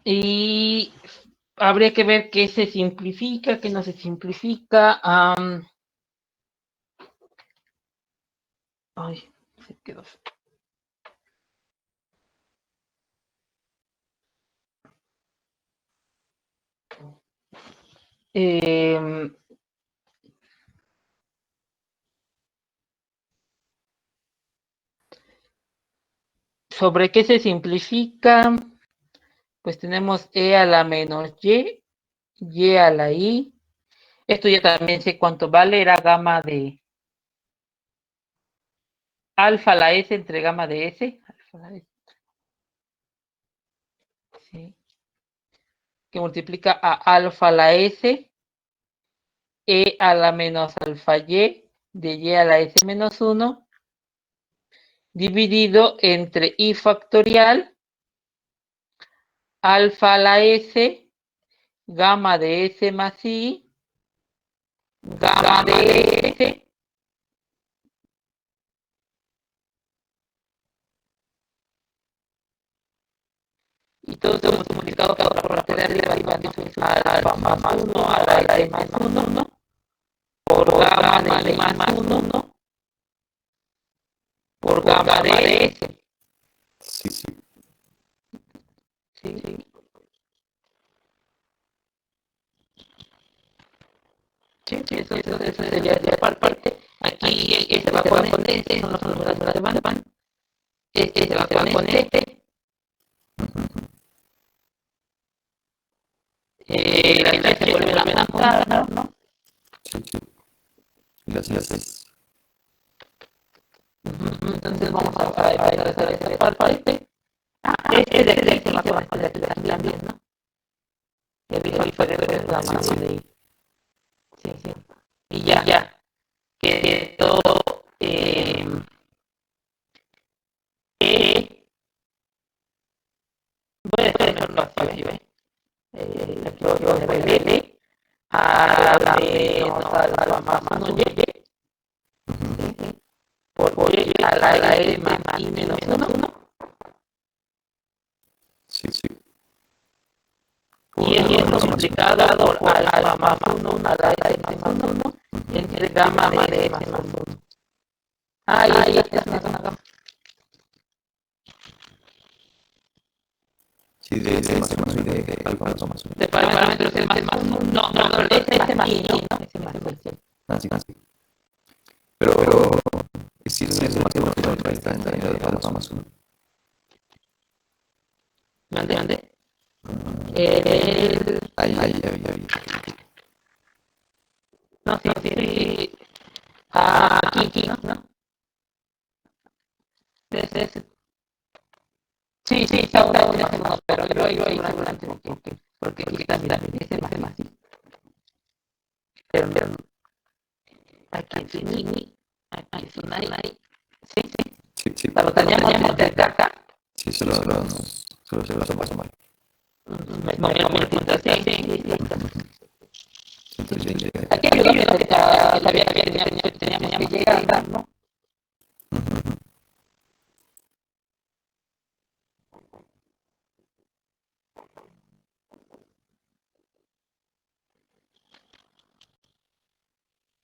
Y habría que ver qué se simplifica, qué no se simplifica. Ay, se quedó. ¿Sobre qué se simplifica? Pues tenemos E a la menos Y a la I. Esto ya también sé cuánto vale, era gamma de alfa a la S entre gamma de S. Alfa a la S. Sí. Que multiplica a alfa a la S, E a la menos alfa Y, de Y a la S menos 1, dividido entre I factorial, alfa a la S, gamma de S más I, gamma de S, y todo esto multiplicado por la parte de arriba, igual alfa más 1 a la S más 1, por gamma de I más 1, por gamma de S. Sí, sí. Sí. eso sería de parte. Aquí este va con este, son los números de van. Este se va con este. La H se vuelve a montar, ¿no? Sí, sí. Y las haces. Entonces vamos a hacer esta parte. Este de aquí se va a poner también, ¿no? El puede ver la mano de ahí. Sí. Y ya. Quedó voy a ponerlo así, ¿eh? Aquí voy a poner L a la menos alfa más 1 Y. Por Y a la L más I menos 1. Sí. Y es multiplicado por alfa más 1 a la L más 1 entre gamma de S más 1. Ahí está una gamma. Sí, de más o menos, de alfa más o menos. De parámetros es más 1. No, este más I, ¿no? Ese más 1. Así. Pero si es más o menos, está en la alfa más 1. Mande. Ahí. No, sí. Aquí, ¿no? Sí, está una, pero yo ahí durante porque aquí también ese más sí. Pero aquí es un aquí es un ahí. Sí. Lo teníamos desde acá. Sí, solo se lo toma mal. Me punto sí. Entonces, Aquí yo sabía que teníamos que llegar, ¿no?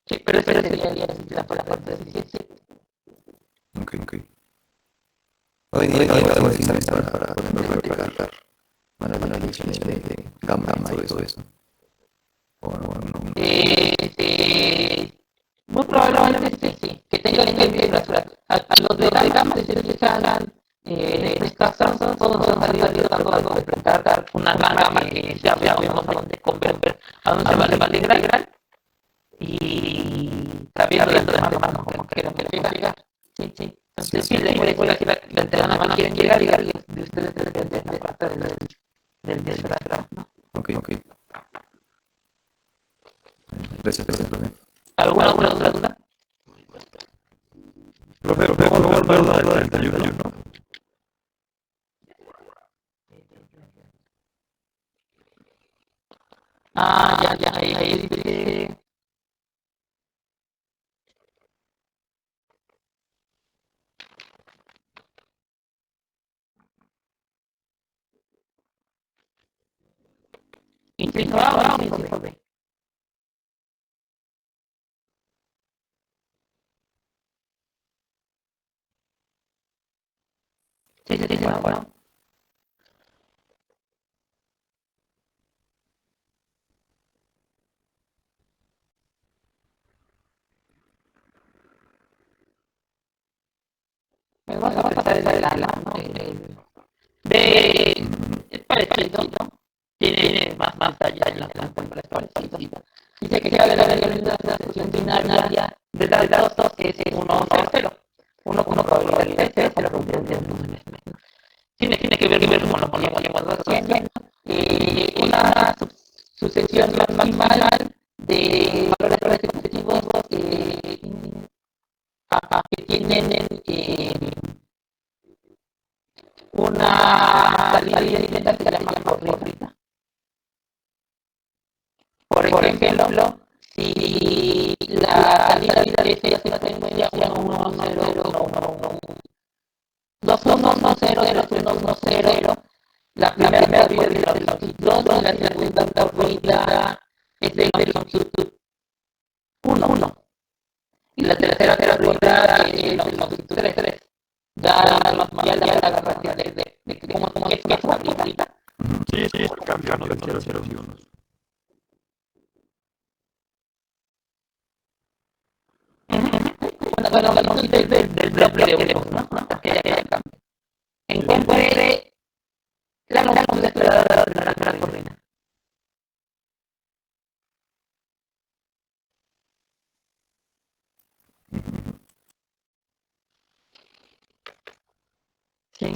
Sí, pero sería la parte de 17. Ok. Hoy día vamos a estar para poder practicar lecciones de gamma y todo eso. Muy probablemente sí, que tengan que ver a los de la gama de se hagan en estas casos todos han salido algo de plantar una gama que ya vemos a dónde converger, a dónde se va a integrar y sabiendo dentro de más o menos cómo queremos llegar. Sí. Entonces sí, después de la entrada van a quieren llegar y de ustedes depende de parte del desgraciado, ¿no? Ok. Gracias, profe. ¿Alguna duda? Profe, ¿cómo volver la del 31? Ya, ahí dice. Inciso A o inciso B. Sí, bueno. Me vas a pasar el ala, ¿no? Es parecido, ¿no? Tiene más allá en la planta, pero es parecido. Dice que se habla de la solución binaria de las dos que es 1, 0. 1 probabilidad de 0, 0 probabilidad de 1. Tiene que ver como lo poníamos haciendo. Una sucesión maximal de valores consecutivos que tienen una salida directa que se llama corrida. Por ejemplo, si la salida directa ya se la tengo ya 1, 0, 1, 2, 1, 1, 0, 0, 1, 0, la primera rueda de la longitud 2, la segunda rueda es de longitud 1. Y la tercera rueda es de longitud 3. Ya la partida de cómo es la rueda. Sí, el cambio de 0, 0 y 1. longitud del bloque de Euler, ¿no? Aquella cambia. Encuentre la longitud esperada de la coordenada. Sí.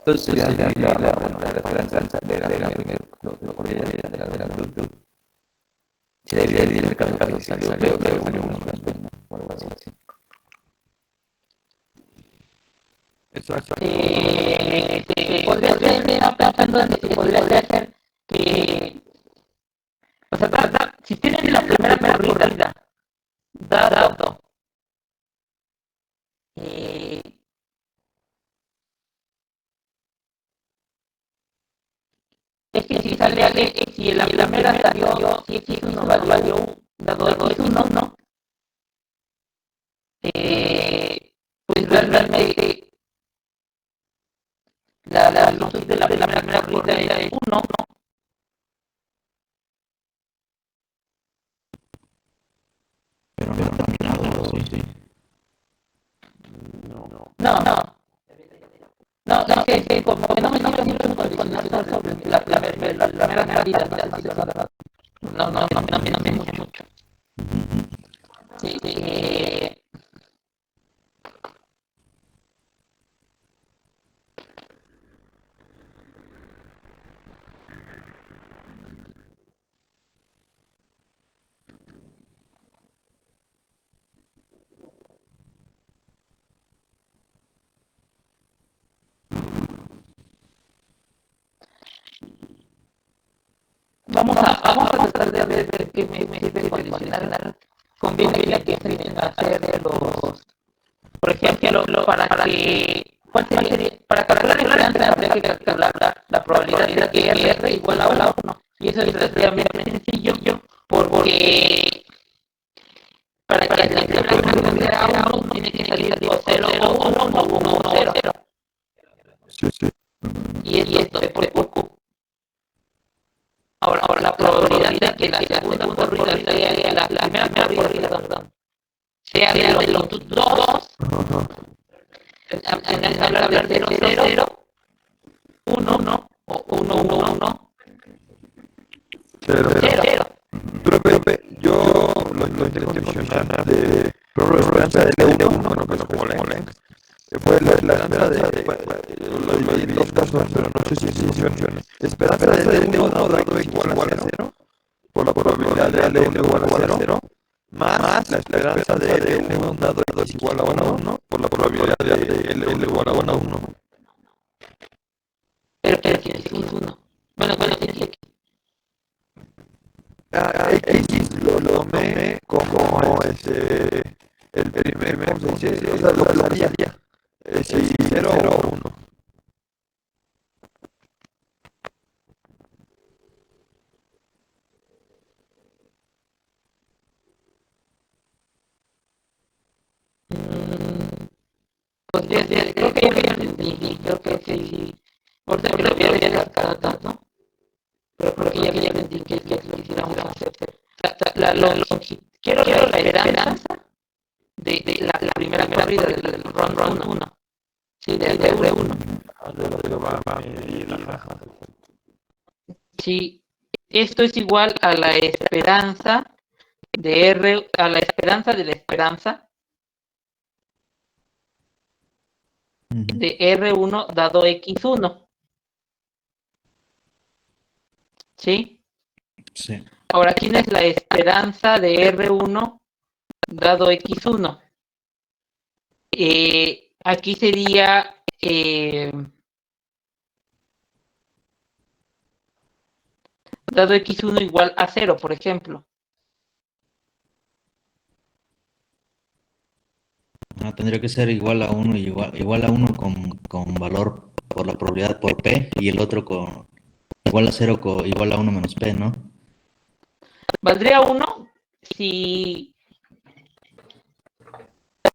Entonces ya la esperanza de la longitud. Se debería ir calculando si salió o algo así. Exacto. Podría ser, pensando en que podría ser que, o sea, si tienen la primera corrida dado, es que si sale si la primera salió, si X1 valió dado X1, ¿no? Pues realmente la longitud de la primera corrida es 1, ¿no? Pero no terminado, sí. No, es que como que no me siento con nada sobre la primera vida, no me dice mucho. Sí, vamos a tratar de ver qué me sirve condicionar. Conviene que empiecen a hacer los, por ejemplo, para calcular el esperanza habría que calcular la probabilidad de que R igual a 1. Y eso es relativamente sencillo porque para que la esperanza sea 1 tiene que salir o 0 o 1 o 1 o 0. Sí. Y esto es por Q. Ahora la probabilidad de que la segunda corrida sea la primera corrida, sea de longitud 2, al hablar de 0, 1 o 1, 0. Profe, yo lo intenté condicionar de esperanza de L1, bueno, pues como leen, fue la esperanza lo dividí en dos casos, pero no sé si funciona. Esperanza de L1 dado X igual a 0, por la probabilidad de L1 igual a 0, más la esperanza de L1 dado X igual a 1, por la probabilidad de L1 igual a 1. Pero tiene que ser 1. Bueno, tiene que X lo tomé como el primer, ¿cómo se dice? O sea, lo que haría. Si 0 o 1. podría ser, creo que ya lo entendí, creo que sí. Ahorita que lo voy a ver cada tanto, pero creo que ya lo entendí que lo quisiéramos hacer. La longitud, quiero la esperanza de la primera corrida del round 1. Sí, del R1. Sí, esto es igual a la esperanza de R, a la esperanza de la esperanza de R1 dado X1. ¿Sí? Sí. Ahora, ¿quién es la esperanza de R1 dado X1? Aquí sería dado X1 igual a 0, por ejemplo. Tendría que ser igual a 1 y igual a 1 con valor por la probabilidad por P y el otro con igual a 0 igual a 1 menos P, ¿no? Valdría 1 si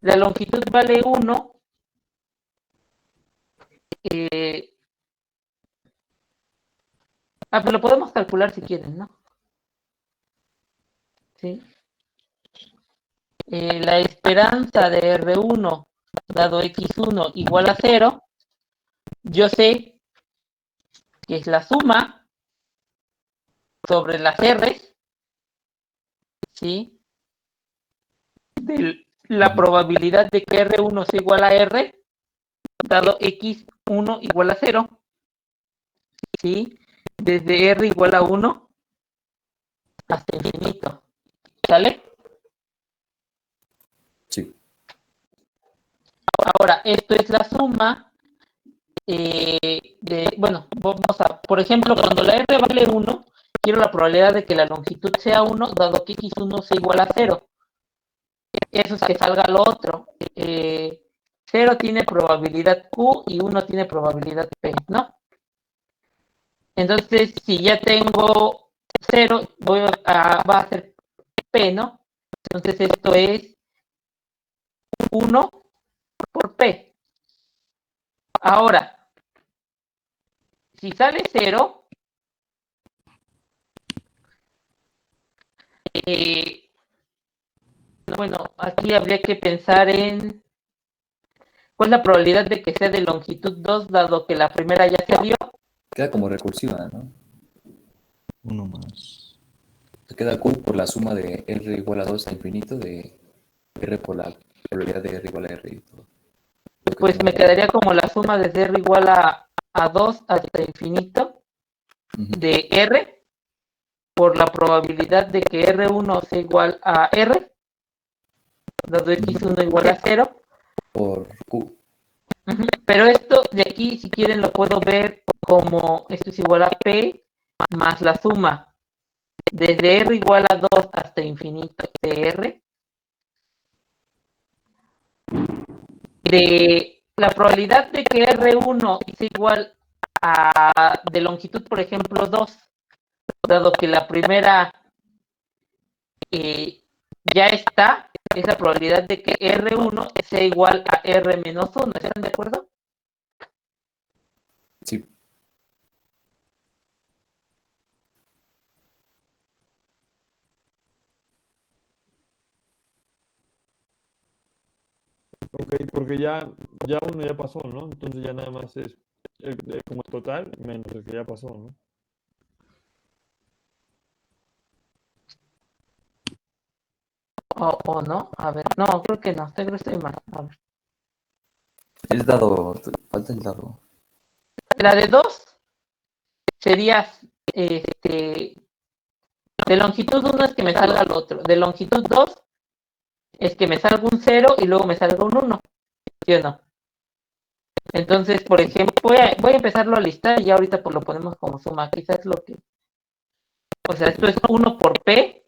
la longitud vale 1, pues lo podemos calcular si quieren, ¿no? Sí. La esperanza de R1 dado X1 igual a 0, yo sé que es la suma sobre las R's, ¿sí? De la probabilidad de que R1 sea igual a R, dado X1 igual a 0, ¿sí? Desde R igual a 1 hasta infinito. ¿Sale? Sí. Ahora, esto es la suma bueno, vamos a, por ejemplo, cuando la R vale 1, quiero la probabilidad de que la longitud sea 1, dado que X1 sea igual a 0. Eso es que salga lo otro. 0 tiene probabilidad Q y 1 tiene probabilidad P, ¿no? Entonces, si ya tengo 0, va a ser P, ¿no? Entonces, esto es 1 por P. Ahora, si sale 0, bueno, aquí habría que pensar en cuál es la probabilidad de que sea de longitud 2, dado que la primera ya se dio. Queda como recursiva, ¿no? Uno más. Se queda Q por la suma de R igual a 2 a infinito de R por la probabilidad de R igual a R y todo. Pues me quedaría como la suma desde R igual a 2 hasta infinito de R por la probabilidad de que R1 sea igual a R, dado X1 igual a 0. Por Q. Pero esto de aquí, si quieren, lo puedo ver como esto es igual a P más la suma desde R igual a 2 hasta infinito de R de la probabilidad de que R1 sea igual a de longitud, por ejemplo, 2, dado que la primera ya está, es la probabilidad de que R1 sea igual a R menos 1. ¿Están de acuerdo? Sí. Ok, porque ya uno ya pasó, ¿no? Entonces ya nada más es como total menos el que ya pasó, ¿no? O no, a ver, no, creo que no, creo que estoy mal. A ver. Es dado, falta el dado. La de 2 sería de longitud 1 es que me salga el otro, de longitud 2 es que me salga un 0 y luego me salga un 1, ¿sí o no? Entonces, por ejemplo, voy a empezarlo a listar y ya ahorita pues lo ponemos como suma, quizás lo que, o sea, esto es 1 por P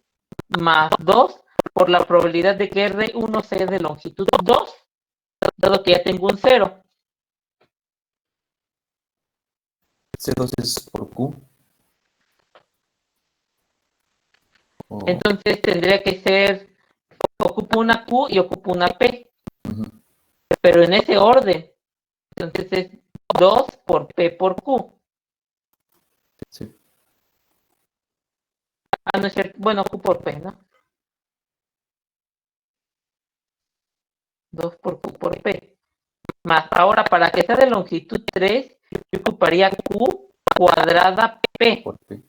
más 2 por la probabilidad de que R1 sea de longitud 2, dado que ya tengo un 0. C2 es por Q. Entonces tendría que ser, ocupo una Q y ocupo una P, pero en ese orden. Entonces es 2 por P por Q. Sí. No es cierto. Bueno, Q por P, ¿no? 2 por Q por P. Más, ahora para que sea de longitud 3, yo ocuparía Q cuadrada P. Por P.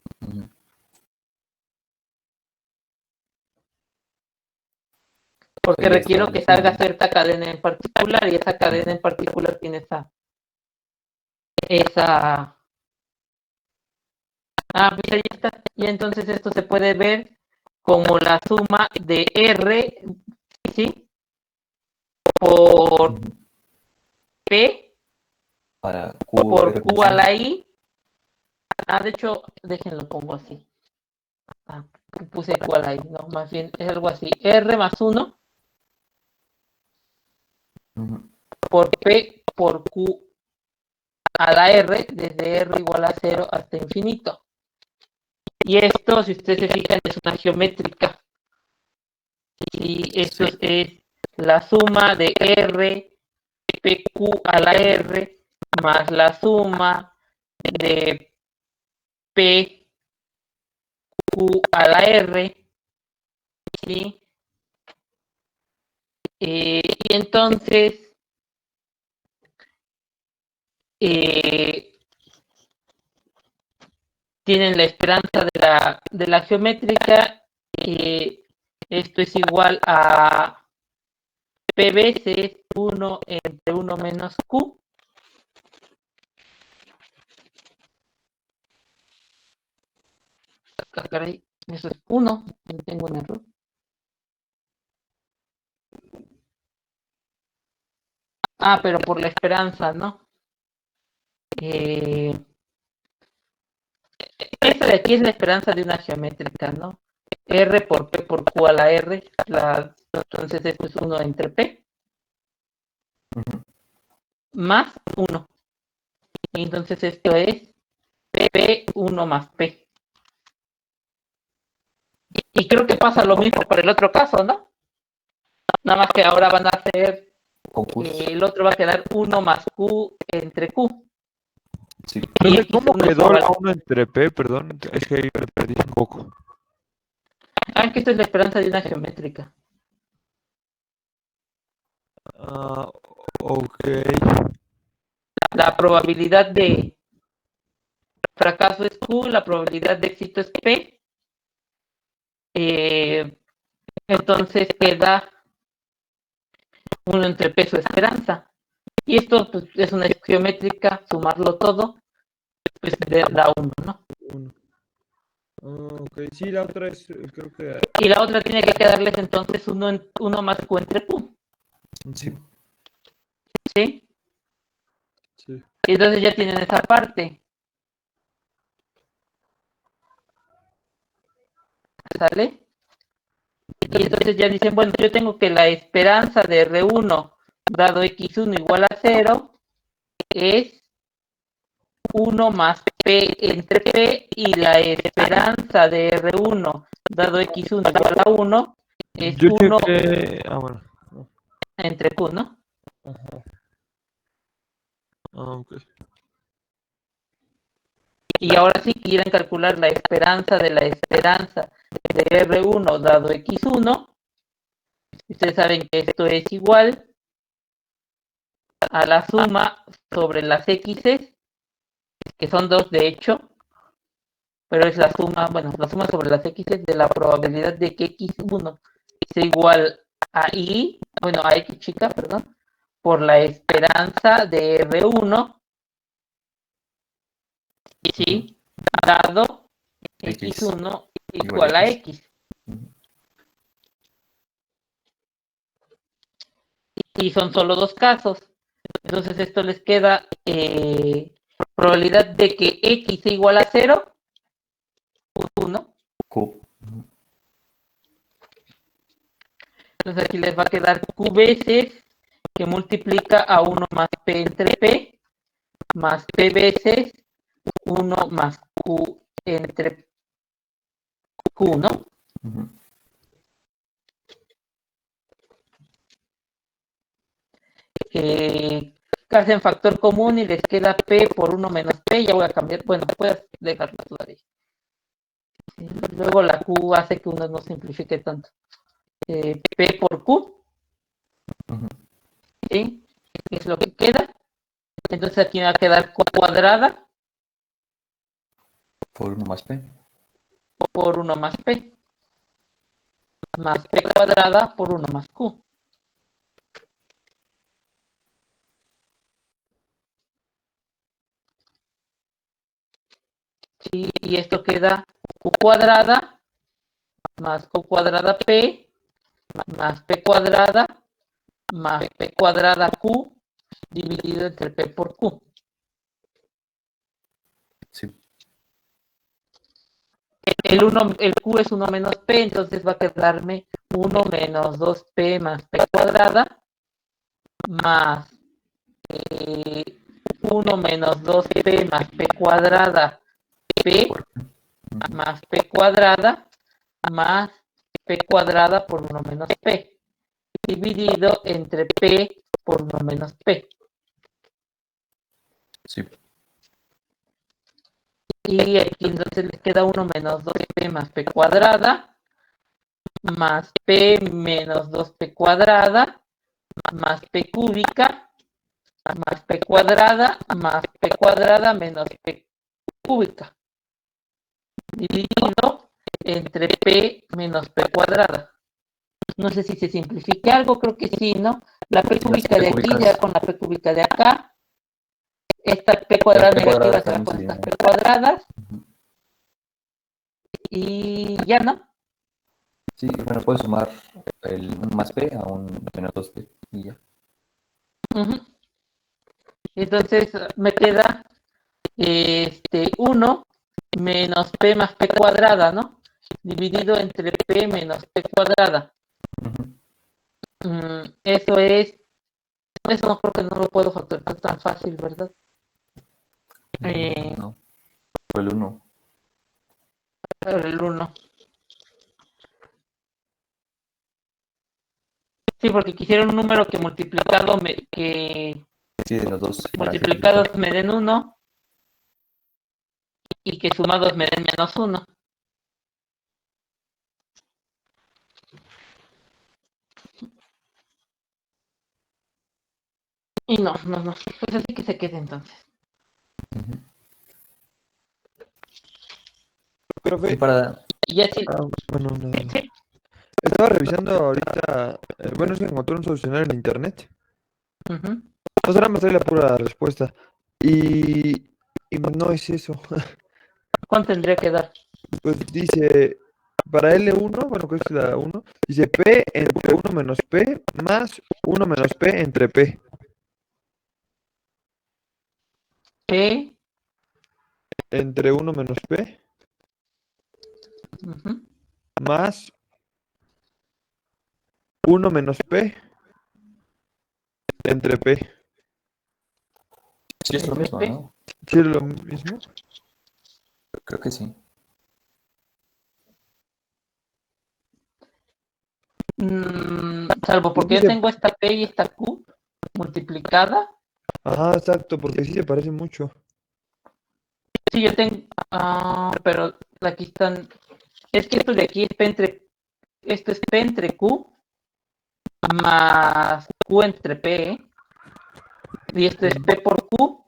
Porque requiero que salga cierta cadena en particular y esa cadena en particular tiene esa. Pues ahí está. Y entonces esto se puede ver como la suma de R, ¿sí? Por P para Q, por Q a la I. De hecho, déjenlo pongo así. Puse Q a la I, no, más bien es algo así. R más 1 por P por Q a la R, desde R igual a 0 hasta infinito. Y esto, si ustedes se fijan, es una geométrica. Y esto es la suma de R, PQ a la R, más la suma de P, Q a la R, ¿sí? Y entonces tienen la esperanza de la geométrica, esto es igual a P veces 1 entre 1 menos Q. Ah, caray, eso es 1, tengo un error. Ah, pero por la esperanza, ¿no? Esta de aquí es la esperanza de una geométrica, ¿no? R por P por Q a la R, entonces esto es 1 entre P, más 1. Y entonces esto es P1 más P. Y creo que pasa lo mismo por el otro caso, ¿no? Nada más que ahora van a hacer, el otro va a quedar 1 más Q entre Q. Sí. Profe, ¿cómo X1 quedó igual la 1 entre P? Perdón, es que ahí me perdí un poco. que esto es la esperanza de una geométrica. Ah, ok. La probabilidad de fracaso es Q, la probabilidad de éxito es P. Entonces queda 1 entre P su esperanza. Y esto pues, es una geométrica, sumarlo todo, pues da 1, ¿no? 1. Ok, sí, la otra es, creo que... Y la otra tiene que quedarles entonces 1 más Q entre Q. Sí. ¿Sí? Sí. Y entonces ya tienen esa parte. ¿Sale? Y entonces ya dicen, bueno, yo tengo que la esperanza de R1 dado X1 igual a 0 es 1 más P entre P, y la esperanza de R1 dado X1 igual a 1 es Yo 1 chequé... Ah, bueno. entre Q, ¿no? Ajá. Ah, ok. Y ahora sí quieren calcular la esperanza de R1 dado X1. Ustedes saben que esto es igual a la suma sobre las X's, que son 2 de hecho, pero es la suma, bueno, la suma sobre las X's de la probabilidad de que X1 sea igual a I, bueno, a X chica, perdón, por la esperanza de R1, ¿sí? Dado X1 igual a X. Y son solo 2 casos. Entonces esto les queda probabilidad de que X sea igual a 0, 1. Q. Entonces aquí les va a quedar Q veces que multiplica a 1 más P entre P, más P veces 1 más Q entre Q, ¿no? Hacen factor común y les queda P por 1 menos P. Ya voy a cambiar, bueno, puedes dejarlo todavía. Sí, luego la Q hace que uno no simplifique tanto. P por Q, ¿sí? Es lo que queda. Entonces aquí va a quedar Q cuadrada Por 1 más P. por 1 más P, más P cuadrada por 1 más Q. ¿Sí? Y esto queda Q cuadrada más Q cuadrada P más P cuadrada más P cuadrada Q dividido entre P por Q. Sí. El Q es 1 menos P, entonces va a quedarme 1 menos 2P más P cuadrada más 1 menos 2P más P cuadrada P más P cuadrada más P cuadrada por 1 menos P dividido entre P por 1 menos P. Sí. Y aquí entonces les queda 1 menos 2p más p cuadrada, más p menos 2p cuadrada, más p cúbica, más p cuadrada menos p cúbica, dividido entre p menos p cuadrada. No sé si se simplifique algo, creo que sí, ¿no? La p cúbica de aquí ya con la p cúbica de acá. Esta p cuadrada negativa se va con estas p cuadradas. Y ya, ¿no? Sí, bueno, puedes sumar un más p a un menos 2p y ya. Entonces me queda 1 menos p más p cuadrada, ¿no? Dividido entre p menos p cuadrada. Eso no creo que no lo puedo factorizar tan fácil, ¿verdad? No, por el 1. El 1. Sí, porque quisiera un número que multiplicado Sí, de los dos. multiplicados me den 1 y que sumados me den menos 1. Y no. Pues así que se quede entonces. Profe, Sí, para... Y ya sí. bueno, estaba revisando ahorita, bueno, es que encontré un solucionario en internet. Pues ahora me sale la pura respuesta. Y no es eso. ¿Cuánto tendría que dar? Pues dice, para L1, bueno, que es la 1, dice P entre 1 menos P más 1 menos P entre P. P. Entre 1 menos P más 1 menos P entre P. Sí, es lo mismo, ¿no? ¿Sí es lo mismo? Creo que sí. Salvo porque yo tengo esta P y esta Q multiplicada. Ajá, exacto, porque sí se parece mucho. Sí, yo tengo. Pero aquí están. Es que esto de aquí es P entre. Esto es P entre Q más Q entre P. Y esto es P por Q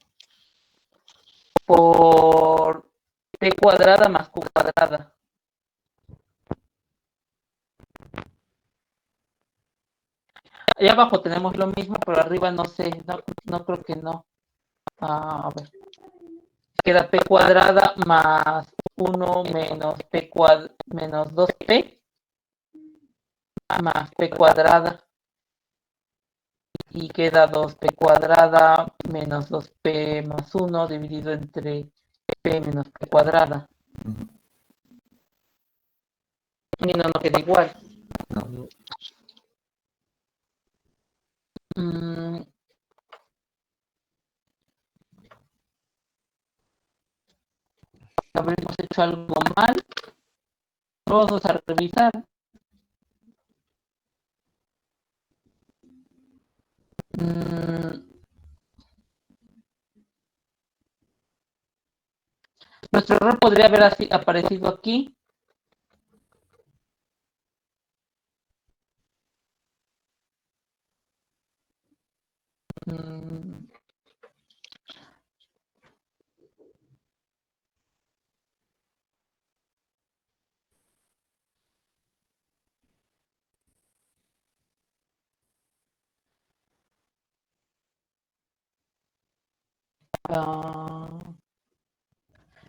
por P cuadrada más Q cuadrada. Allá abajo tenemos lo mismo, pero arriba no sé, no creo que no. A ver. Queda P cuadrada más 1 menos P menos 2P más P cuadrada. Y queda 2P cuadrada menos 2P más 1 dividido entre P menos P cuadrada. Y no queda igual. No. Habremos hecho algo mal. Vamos a revisar. Nuestro error podría haber aparecido aquí.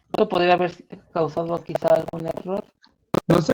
Esto podría haber causado quizá algún error. No sé.